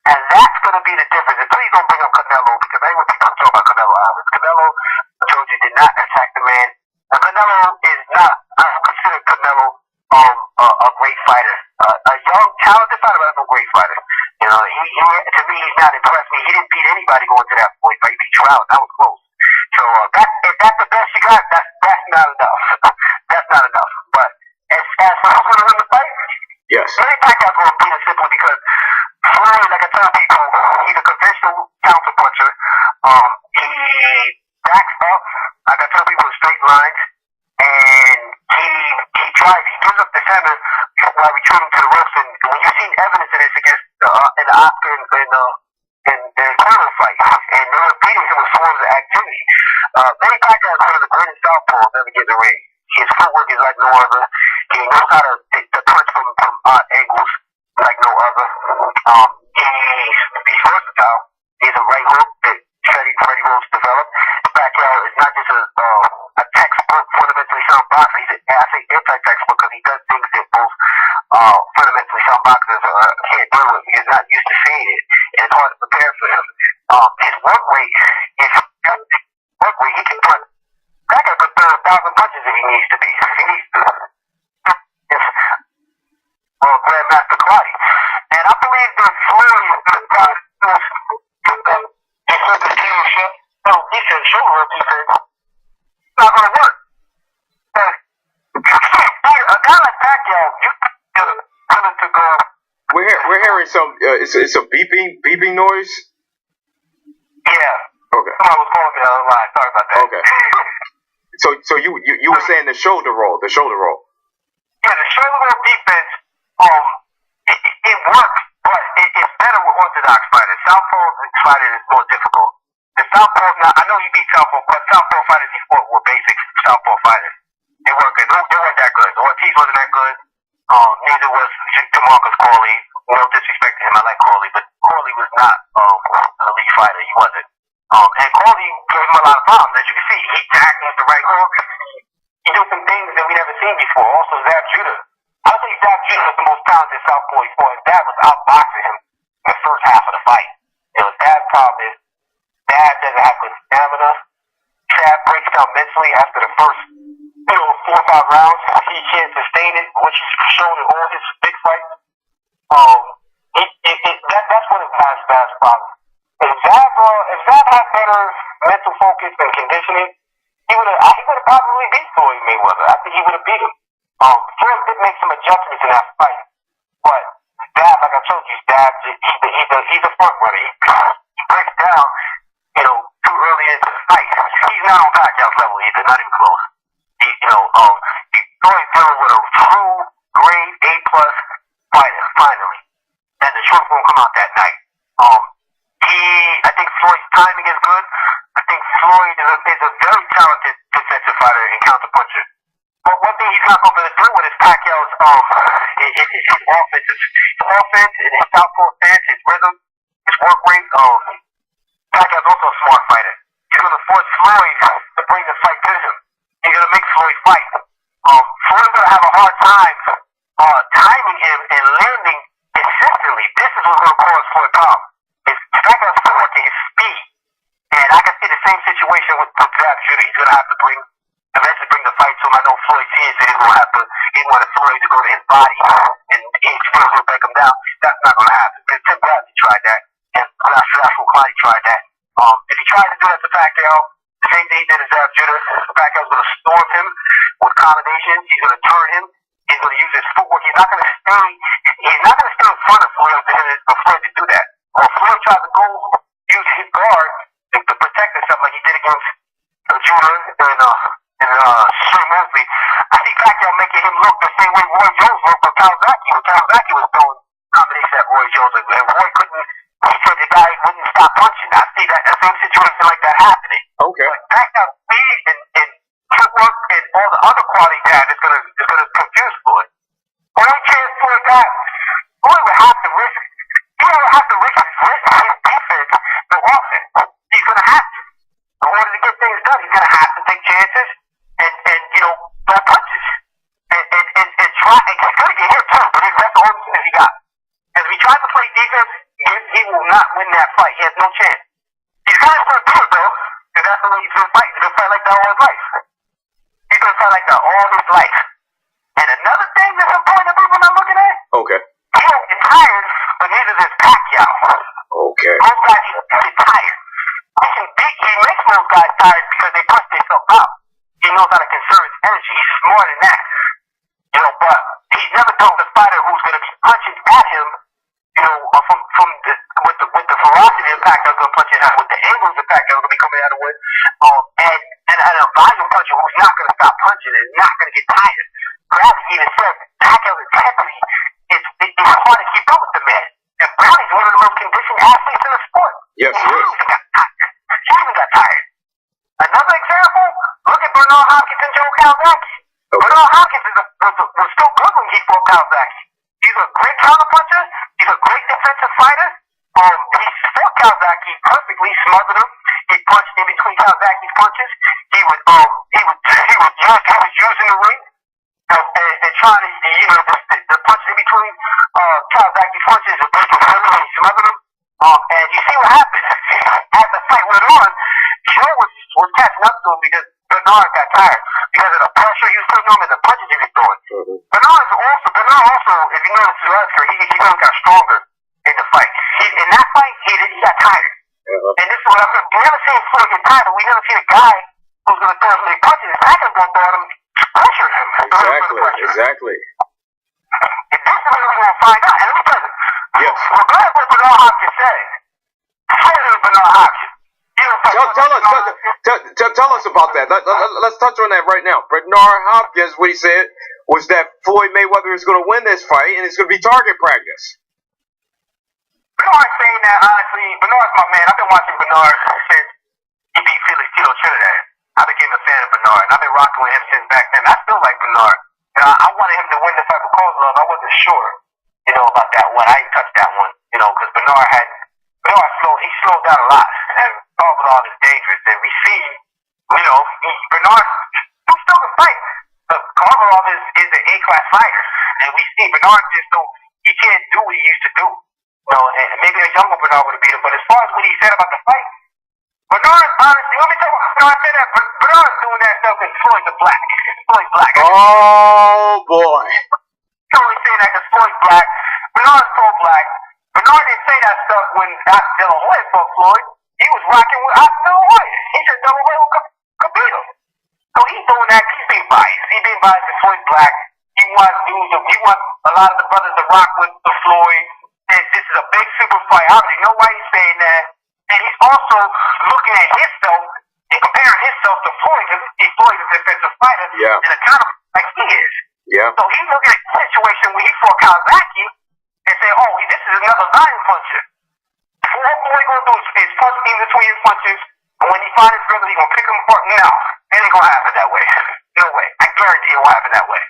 And that's going to be the difference. And please don't bring up Canelo, because I hear people talk about Canelo Alvarez. Canelo, I told you, did not attack the man. And Canelo is not, I don't consider Canelo a great fighter. A young, talented fighter, but no great fighter. You know, he to me, he's not impressed me. He didn't beat anybody going to that point, but he beat Trout. That was close. So if that's the best you got, that's not enough. That's not enough. But as for who's going to win the fight, yes, Manny Pacquiao's going to beat him simply because Floyd, like I tell people, he's a conventional counter puncher. He backs up, like I tell people, in straight lines, and he gives up the center while retreating to the ropes. And when you've seen evidence of this against in the Oscar and Conor fight, and they were beating him with forms of activity. Manny Pacquiao is one of the greatest southpaws ever get in the ring. His footwork is like no other. He knows how to punch from odd angles like no other. He's versatile. He's a right hook that Freddie Rhodes developed. Pacquiao is not just a textbook, fundamentally sound boxer. I say anti-textbook because he does things that most fundamentally sound boxers can't do it. He's not used to seeing it, and it's hard to prepare for him. His work rate is he can put Pacquiao could throw 1,000 punches if he needs to be. He needs to. Grandmaster Clottey. And I believe that Floyd is going to try to do he said shoulder up, he said, it's not going to work. A guy like Pacquiao, you willing to go. We're hearing some, it's a beeping noise? Yeah. Okay. Someone was calling me on the line. Sorry about that. Okay. So you were saying the shoulder roll. Yeah, the shoulder roll defense, it works, but it's better with orthodox fighters. Southpaw fighters is more difficult. The southpaw, now I know he beat southpaw, but southpaw fighters he fought were basic southpaw fighters. They weren't good. They weren't that good. Ortiz wasn't that good. Neither was DeMarcus Corley. No disrespect to him, I like Corley, but Corley was not an elite fighter. He wasn't. And Corley gave him a lot of problems, as you can see. He tagged him with the right hook. He did some things that we never seen before. Also, Zab Judah. I would say Zab Judah was the most talented southpaw he fought. His dad was outboxing him in the first half of the fight. You know, Zab's problem is Zab doesn't have good stamina. Zab breaks down mentally after the first 4 or 5 rounds. He can't sustain it, which is shown in all his big fights. That's one of Zab's best problems. If Zab had better mental focus and conditioning, he would have probably beat Floyd Mayweather. I think he would have beat him. Floyd did make some adjustments in that fight, but Zab, like I told you, Zab, he's a front runner. He breaks down, too early into the fight. He's not on Pacquiao's level either, not even close. Floyd dealing with a true grade A+ fighter finally, and the short won't come out that night. I think Floyd's timing is good. I think Floyd is a very talented defensive fighter and counterpuncher. But one thing he's not going to be able to do with is Pacquiao's his offense. His offense and his southpaw stance, his rhythm, his work rate. Pacquiao's also a smart fighter. He's going to force Floyd to bring the fight to him. He's going to make Floyd fight. Floyd's going to have a hard time timing him and landing consistently. This is what's going to cause Floyd problems. Pacquiao's footwork and his speed. And I can see the same situation with Zab Judah. He's going to have to eventually bring the fight to him. I know Floyd sees that he wanted Floyd to go to his body and his skills will break him down. That's not going to happen. Because Tim Bradley tried that, and Joshua Clottey tried that. If he tries to do that to Pacquiao, the same thing he did to Zab Judah, Pacquiao's going to storm him with combinations. He's going to turn him. He's going to use his footwork. He's not going to stay in front of Floyd for Floyd to do that. Or Floyd tries to go use his guard to protect himself like he against Jr. and Shane Mosley. I see Pacquiao making him look the same way Roy Jones looked with Kawasaki. When Kawasaki was throwing combinations at Roy Jones, and Roy couldn't. He said the guy wouldn't stop punching. I see that same situation like that happening. Okay. But Pacquiao's speed and footwork and all the other qualities he has is gonna confuse Floyd. Only chance Floyd got, Floyd would have to risk. He would have to risk his defense to offense. He's gonna have to. In order to get things done, he's gonna have to take chances and throw punches and try. And he's gonna get hit too, but that's the only chance he got. Because if he tries to play defense, he will not win that fight. He has no chance. He's gonna start do it though, because that's the way he's gonna fight. He's gonna fight like that all his life. He's gonna fight like that all his life. And another thing that's important that people are not looking at. Okay. He don't get tired, but neither does Pacquiao. Okay. Those guys get tired. He makes those guys tired because they punch themselves out. He knows how to conserve his energy. He's more than that. But he's never told the fighter who's going to be punching at him, with the ferocity of Pacquiao going to punch at him, with the angles of Pacquiao going to be coming at him with, and a volume puncher who's not going to stop punching and not going to get tired. Gravity even said Pacquiao's intensity is hard to keep up with the man. And Brownie's one of the most conditioned athletes in the sport. Yes, he is. He even got tired. Another example, look at Bernard Hopkins and Joe Kawasaki. Okay. Bernard Hopkins was still good when he fought Kawasaki. He's a great counterpuncher. He's a great defensive fighter. He fought Kawasaki perfectly, smothered him. He punched in between Kawasaki's punches. He was using the ring and trying to, the punches in between Kawasaki's punches and he smothered him. And you see what happened. As the fight went on, Joe was catching up to him because Bernard got tired because of the pressure he was putting on and the punches he was throwing. Mm-hmm. Bernard also, if you notice his last career, he got stronger in the fight. In that fight, he got tired. Uh-huh. And this is what I'm saying. We never seen Floyd get tired, but we never seen a guy who's going to throw as many punches. His back is going to throw at him, pressure him. Exactly. And this is what we're going to find out. And let me tell you, yes. Regardless of what Bernard Hopkins said, Bernard Hopkins. Tell us about that. Let's touch on that right now. Bernard Hopkins, what he said was that Floyd Mayweather is going to win this fight and it's going to be target practice. Bernard's saying that, honestly. Bernard's my man. I've been watching Bernard since he beat Felix Tito Trinidad. I became a fan of Bernard, and I've been rocking with him since back then. I still like Bernard. I wanted him to win the fight with Kozlov. I wasn't sure, about that one. I didn't touch that one, because Bernard slowed down a lot, and Kozlov is dangerous, and we see, Bernard still can fight, but Kozlov is an A-class fighter, and we see Bernard he can't do what he used to do. And maybe a younger Bernard would have beat him, but as far as what he said about the fight, Bernard, honestly, let me tell you what Bernard said that. Bernard's doing that stuff because Floyd's black. Floyd's black. Oh, boy. He's only saying that because Floyd's black. Bernard's so black. Bernard didn't say that stuff when Oscar De La Hoya fought Floyd. He was rocking with Oscar De La Hoya. He said De La Hoya could beat him. So he's doing that. He's being biased. He's being biased because Floyd's black. He wants a lot of the brothers to rock with the Floyd. And this is a big super fight. I already know why he's saying that. And he's also looking at himself and comparing himself to Floyd because Floyd is a defensive fighter and a counter like he is. Yeah. So he's looking at the situation when he fought Kawasaki and say, this is another volume puncher. What Floyd going to do is punch in between his punches, and when he finds his brother, he's going to pick him apart. No, it ain't going to happen that way. No way. I guarantee it will happen that way.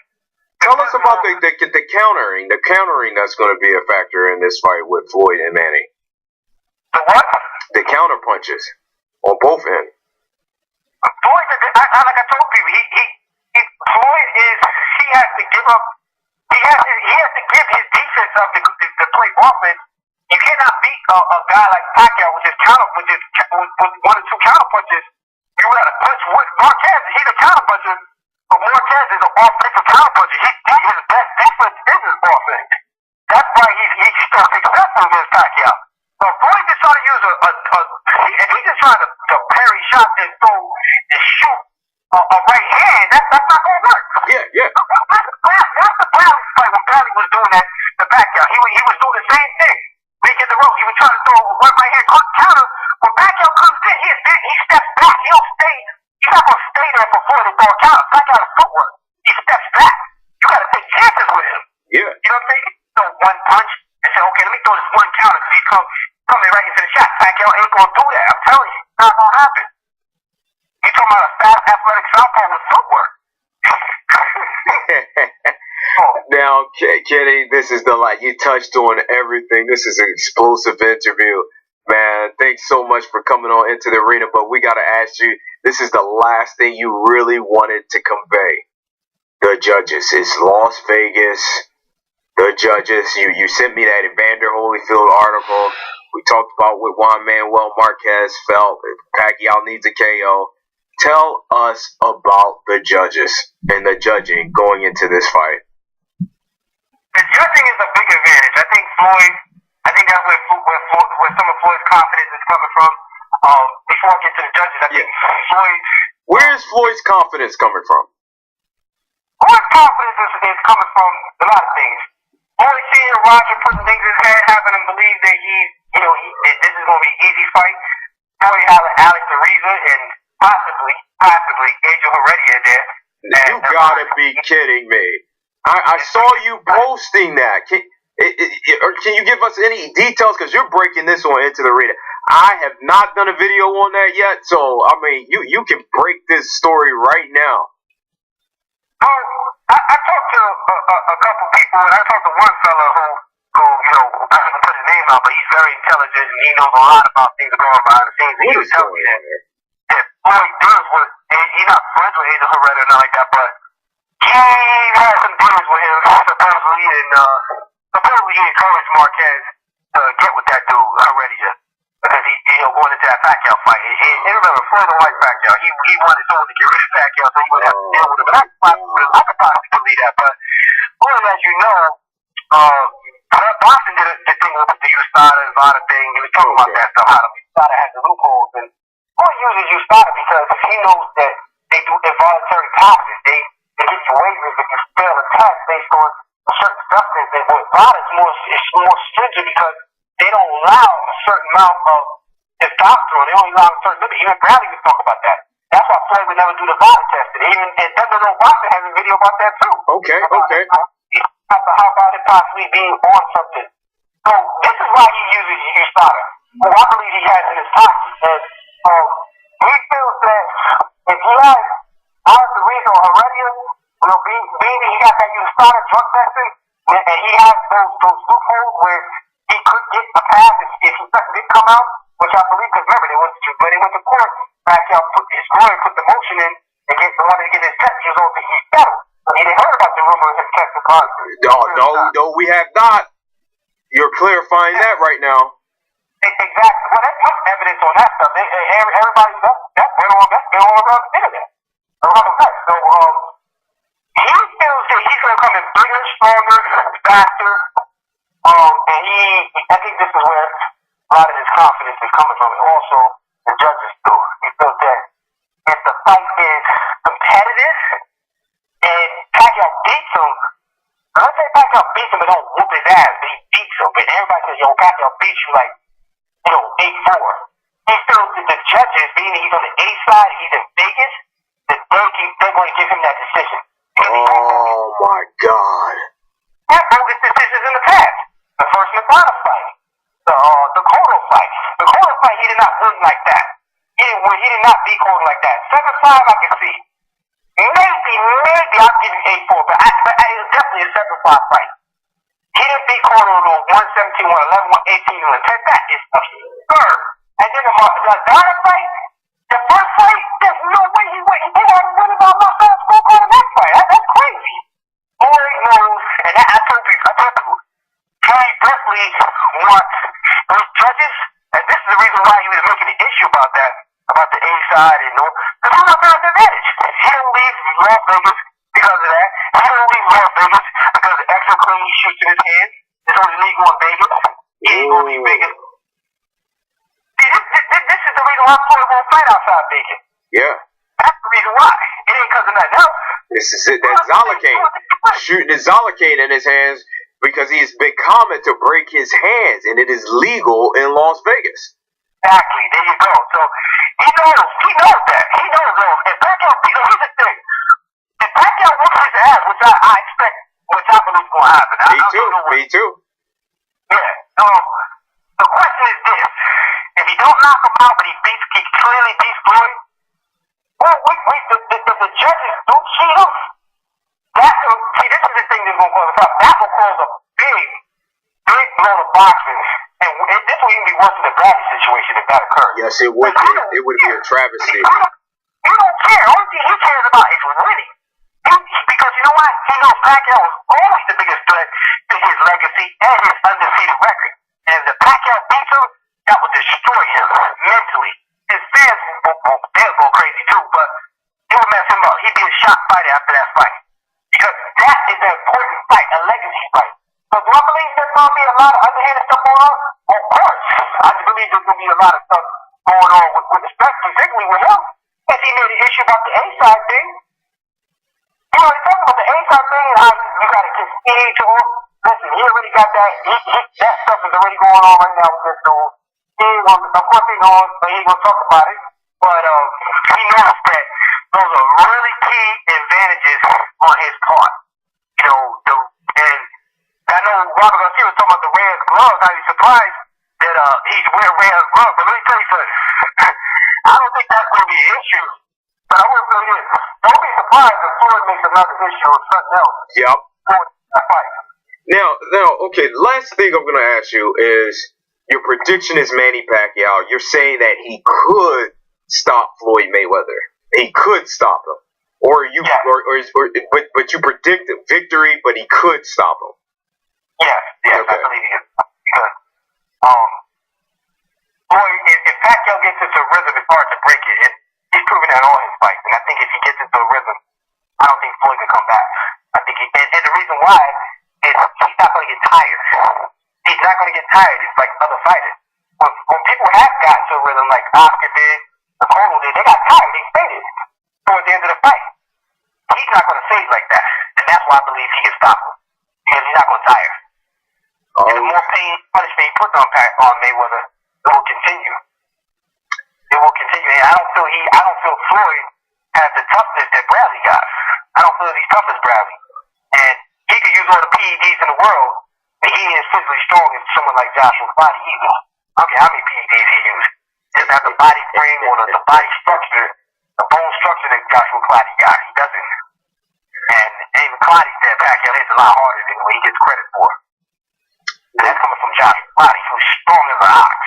Tell us about the countering. The countering that's going to be a factor in this fight with Floyd and Manny. The what? The counter punches on both ends. Floyd, like I told people, Floyd he has to give up. He has to give his defense up to play offense. You cannot beat a guy like Pacquiao with one or two counter punches. You got to punch Marquez. He's a counter puncher, but Marquez is an offensive counter puncher. His best defense is his offense. That's why he's still successful against Pacquiao. So Floyd just trying to use if he's just trying to parry shots and throw and shoot a right hand, that's not going to work. Yeah. That's the Bradley fight when Bradley was doing that to Pacquiao. He was doing the same thing. He was trying to throw one right hand counter when Pacquiao comes in. he steps back. He don't stay. He's not gonna stay there for 4 to 4 counts. Pacquiao has footwork. He steps back. You gotta take chances with him. Yeah. You know what I'm saying? Throw one punch and say, okay, let me throw this one counter because he's coming right into the shot. Pacquiao ain't gonna do that. I'm telling you, it's not gonna happen. You talking about a fast, athletic southpaw with footwork? Now, Kenny, this is the light. You touched on everything. This is an explosive interview. Man, thanks so much for coming on Into the Arena. But we got to ask you, this is the last thing you really wanted to convey. The judges. It's Las Vegas. The judges. You sent me that Evander Holyfield article. We talked about what Juan Manuel Marquez felt. Pacquiao needs a KO. Tell us about the judges and the judging going into this fight. The judging is a big advantage. I think that's where some of Floyd's confidence is coming from. Before I get to the judges, I think Floyd... Where is Floyd's confidence coming from? Floyd's confidence is coming from a lot of things. Floyd seeing Roger putting things in his head, having him believe that this is going to be an easy fight. Floyd having Alex Ariza and possibly Angel Heredia there. You gotta be kidding me. I saw you posting that. Can you give us any details? Because you're breaking this one Into the Arena. I have not done a video on that yet, so, I mean, you can break this story right now. I talked to a couple people, and I talked to one fella who I don't put his name out, but he's very intelligent, and he knows a lot about things going on behind the scenes, and he was telling me that Floyd deals with, he's not friends with Angel Heredia or nothing like that, but he had some deals with him, supposedly he encouraged Marquez to get with that dude, Heredia, because he going into that Pacquiao fight. And remember, Floyd don't like Pacquiao. He wanted someone to get rid of Pacquiao so he wouldn't have to deal with him. But I could possibly believe that. But Floyd, as you know, Boston did the thing with the USADA and a lot of things. He was talking about that stuff, how the USADA has the loopholes. And Floyd uses USADA because he knows that they do involuntary taxes. They give you waivers if you fail a test based on a certain substance. And with VADA, it's more stringent because they don't allow a certain amount of testosterone. They only allow a certain limit. Even Bradley would talk about that. That's why Floyd would never do the VADA test. And WWE Boston has a video about that too. Okay. You have to hop out and possibly being on something. So this is why he uses USADA. Well, I believe he has in his pocket. And he feels that if he has Alex Ariza or Heredia, being that he got that USADA drug testing, and he has those loopholes where he could get a pass if he didn't come out, which I believe, because remember, when they went to court, Pacquiao his lawyer put the motion in and wanted to get his test results, and he settled. He didn't heard about the rumor of his testing positive. No, we have not. You're clarifying that right now. Exactly. Well, there's much evidence on that stuff. Everybody that's been on the internet. So he feels that he's going to come in bigger, stronger, faster. And I think this is where a lot of his confidence is coming from. And also, the judges too. He feels that if the fight is competitive and Pacquiao beats him, let's say Pacquiao beats him and don't whoop his ass, but he beats him. But everybody says, Pacquiao beats you 8-4. He feels that the judges, being that he's on the A side, he's in Vegas, that they're going to give him that decision. Oh my God. Had bogus decisions in the past. The first Nevada fight, the Cotto fight. The Cotto fight, he did not win like that. He did not beat Cotto like that. 7-5, I can see. Maybe I'll give you 8-4, but it was definitely a 7-5 fight. He didn't beat Cotto to 117, 111, 118, 110. That is absurd. And then the Nevada fight, the first fight, there's no way he won. He did not win about my first scorecard in that fight. That's crazy. Floyd knows, and I told you, Floyd definitely wants those judges, and this is the reason why he was making an issue about that, about the A side, because he's not very advantage. He don't leave Las Vegas because of that. He don't leave Las Vegas because of extra clean he shoots in his hands. It's only legal in Vegas. He ain't going to be Vegas. See, this is the reason why Floyd won't fight outside Vegas. Yeah. That's the reason why. It ain't because of nothing else. This is it. That's Zollicane. Shooting his Zollicane in his hands because he's been common to break his hands, and it is legal in Las Vegas. Exactly. There you go. So he knows that. He knows though. If Pacquiao, here's the thing. If Pacquiao whoops his ass, which I expect, which I believe is going to happen. Me too. Yeah. The question is this: if he don't knock him out, but he clearly beats Floyd, well, the judges don't see him. See, this is the thing that's going to cause a problem. That will cause a big blow to boxing, and this will even be worse than the Bradley situation if that occurs. Yes, it would be. It would be a travesty. You don't care. Only thing he cares about is winning. Because you know what? He knows Pacquiao is always the biggest threat to his legacy and his undefeated record. And if Pacquiao beats him, that will destroy him mentally. His fans will go crazy too, but it will mess him up. He'd be a shock fighter after that fight. Because that is an important fight, a legacy fight. So do I believe there's going to be a lot of underhanded stuff going on? Of course. I just believe there's going to be a lot of stuff going on with respect, particularly with him. As he made an issue about the A-side thing. You know, he's talking about the A-side thing and how you got to concede to him. Listen, he already got that. That stuff is already going on right now with this dude. Of course he knows, but he ain't going to talk about it. But he knows that those are really key advantages on his part. You know, and I know Robert Garcia was talking about the Reyes gloves. How he's surprised that he's wearing Reyes gloves. But let me tell you something. I don't think that's going to be an issue. But I will tell you this. Don't be surprised if Floyd makes another issue or something else. Yep. For that fight. Now, okay, last thing I'm going to ask you is, your prediction is Manny Pacquiao. You're saying that he could stop Floyd Mayweather. He could stop him. But you predict a victory, but he could stop him. Yes, okay. I believe he could. Because, if Pacquiao gets into a rhythm, it's hard to break it. He's proven that all his fights. And I think if he gets into a rhythm, I don't think Floyd can come back. I think and the reason why is he's not going to get tired. He's not going to get tired. It's like other fighters. When people have gotten to a rhythm like Oscar did, Nicolo did, they got tired. They faded towards the end of the fight. He's not going to fade like that. And that's why I believe he can stop him. Because he's not going to tire. And the more pain, punishment he puts on Mayweather, it will continue. It will continue. And I don't feel Floyd has the toughness that Bradley got. I don't feel he's tough as Bradley. And he could use all the PEDs in the world, but he ain't as physically strong as someone like Joshua Clottey either. I don't care how many PEDs he used. He doesn't have the body frame or the body structure, the bone structure that Joshua Clottey got. He doesn't. And even Clottey said Pacquiao hits a lot harder than what he gets credit for. And that's coming from Joshua Clottey, who's strong as an ox.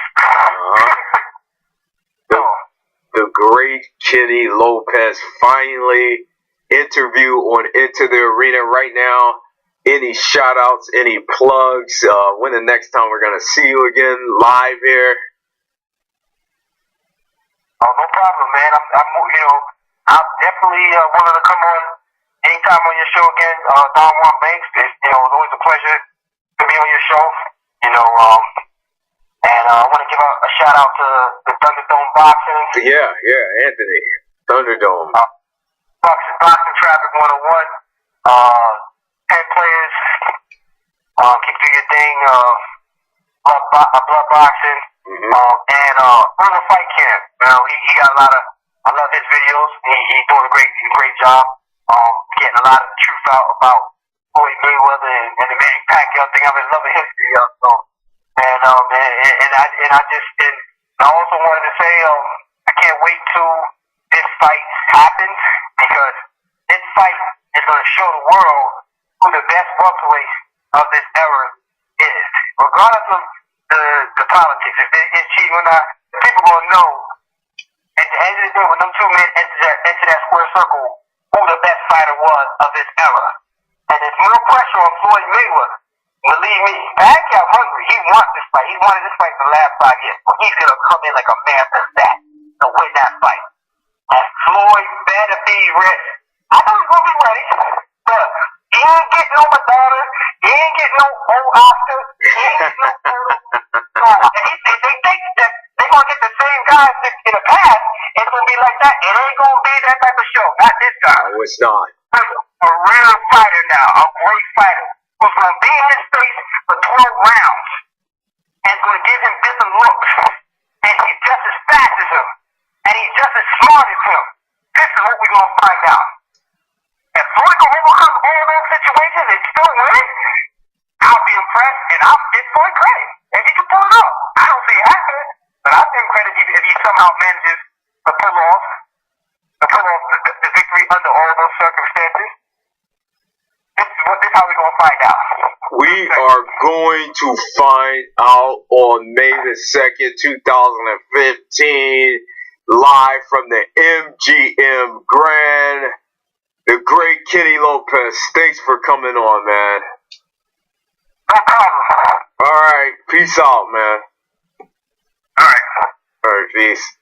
The great Kenny Lopez finally interview on Into the Arena right now. Any shout outs, any plugs? When the next time we're gonna see you again live here? Oh, no problem, man. I'm definitely willing to come on anytime on your show again. Don Juan Banks, it's always a pleasure to be on your show. And I want to give a shout out to the Thunderdome Boxing. Yeah, Anthony. Thunderdome. Boxing Traffic 101. 10 players. Keep doing your thing. Blood boxing. Mm-hmm. And Bruno Fight Camp. He got a lot of. I love his videos. He's doing a great job. Getting a lot of truth out about Floyd Mayweather and the Manny Pacquiao thing. I've been loving his videos. I also wanted to say I can't wait till this fight happens, because this fight is going to show the world who the best welterweight of this era is. Regardless of the politics, if it's cheating or not, people going to know at the end of the day when them two men enter that square circle who the best fighter was of this era. And there's no pressure on Floyd Mayweather. Believe me, Pacquiao hungry. He wants this fight. He wanted this fight for the last 5 years. But he's going to come in like a man possessed to win that fight. And Floyd better be ready. I know he's going to be ready. But he ain't getting no Madonna. He ain't getting no old Oscar. He ain't getting no if they think that they're going to get the same guys in the past, it's going to be like that. It ain't going to be that type of show. Not this time. No, it's not. A real fighter now. A great fighter. Who's going to be in his face for 12 rounds and going to give him different looks. And he's just just as fast as him, and he's just as smart as him. This is what we're going to find out. If Floyd can overcome all those situations and still win, I'll be impressed, and I'll give Floyd credit. If he can pull it off, I don't see it happening, but I'll give him credit if he somehow manages to pull off the victory under all those circumstances. This is how we're going to find out. We are going to find out on May the 2nd, 2015, live from the MGM Grand. The great Kenny Lopez. Thanks for coming on, man. No problem. All right. Peace out, man. All right. All right. Peace.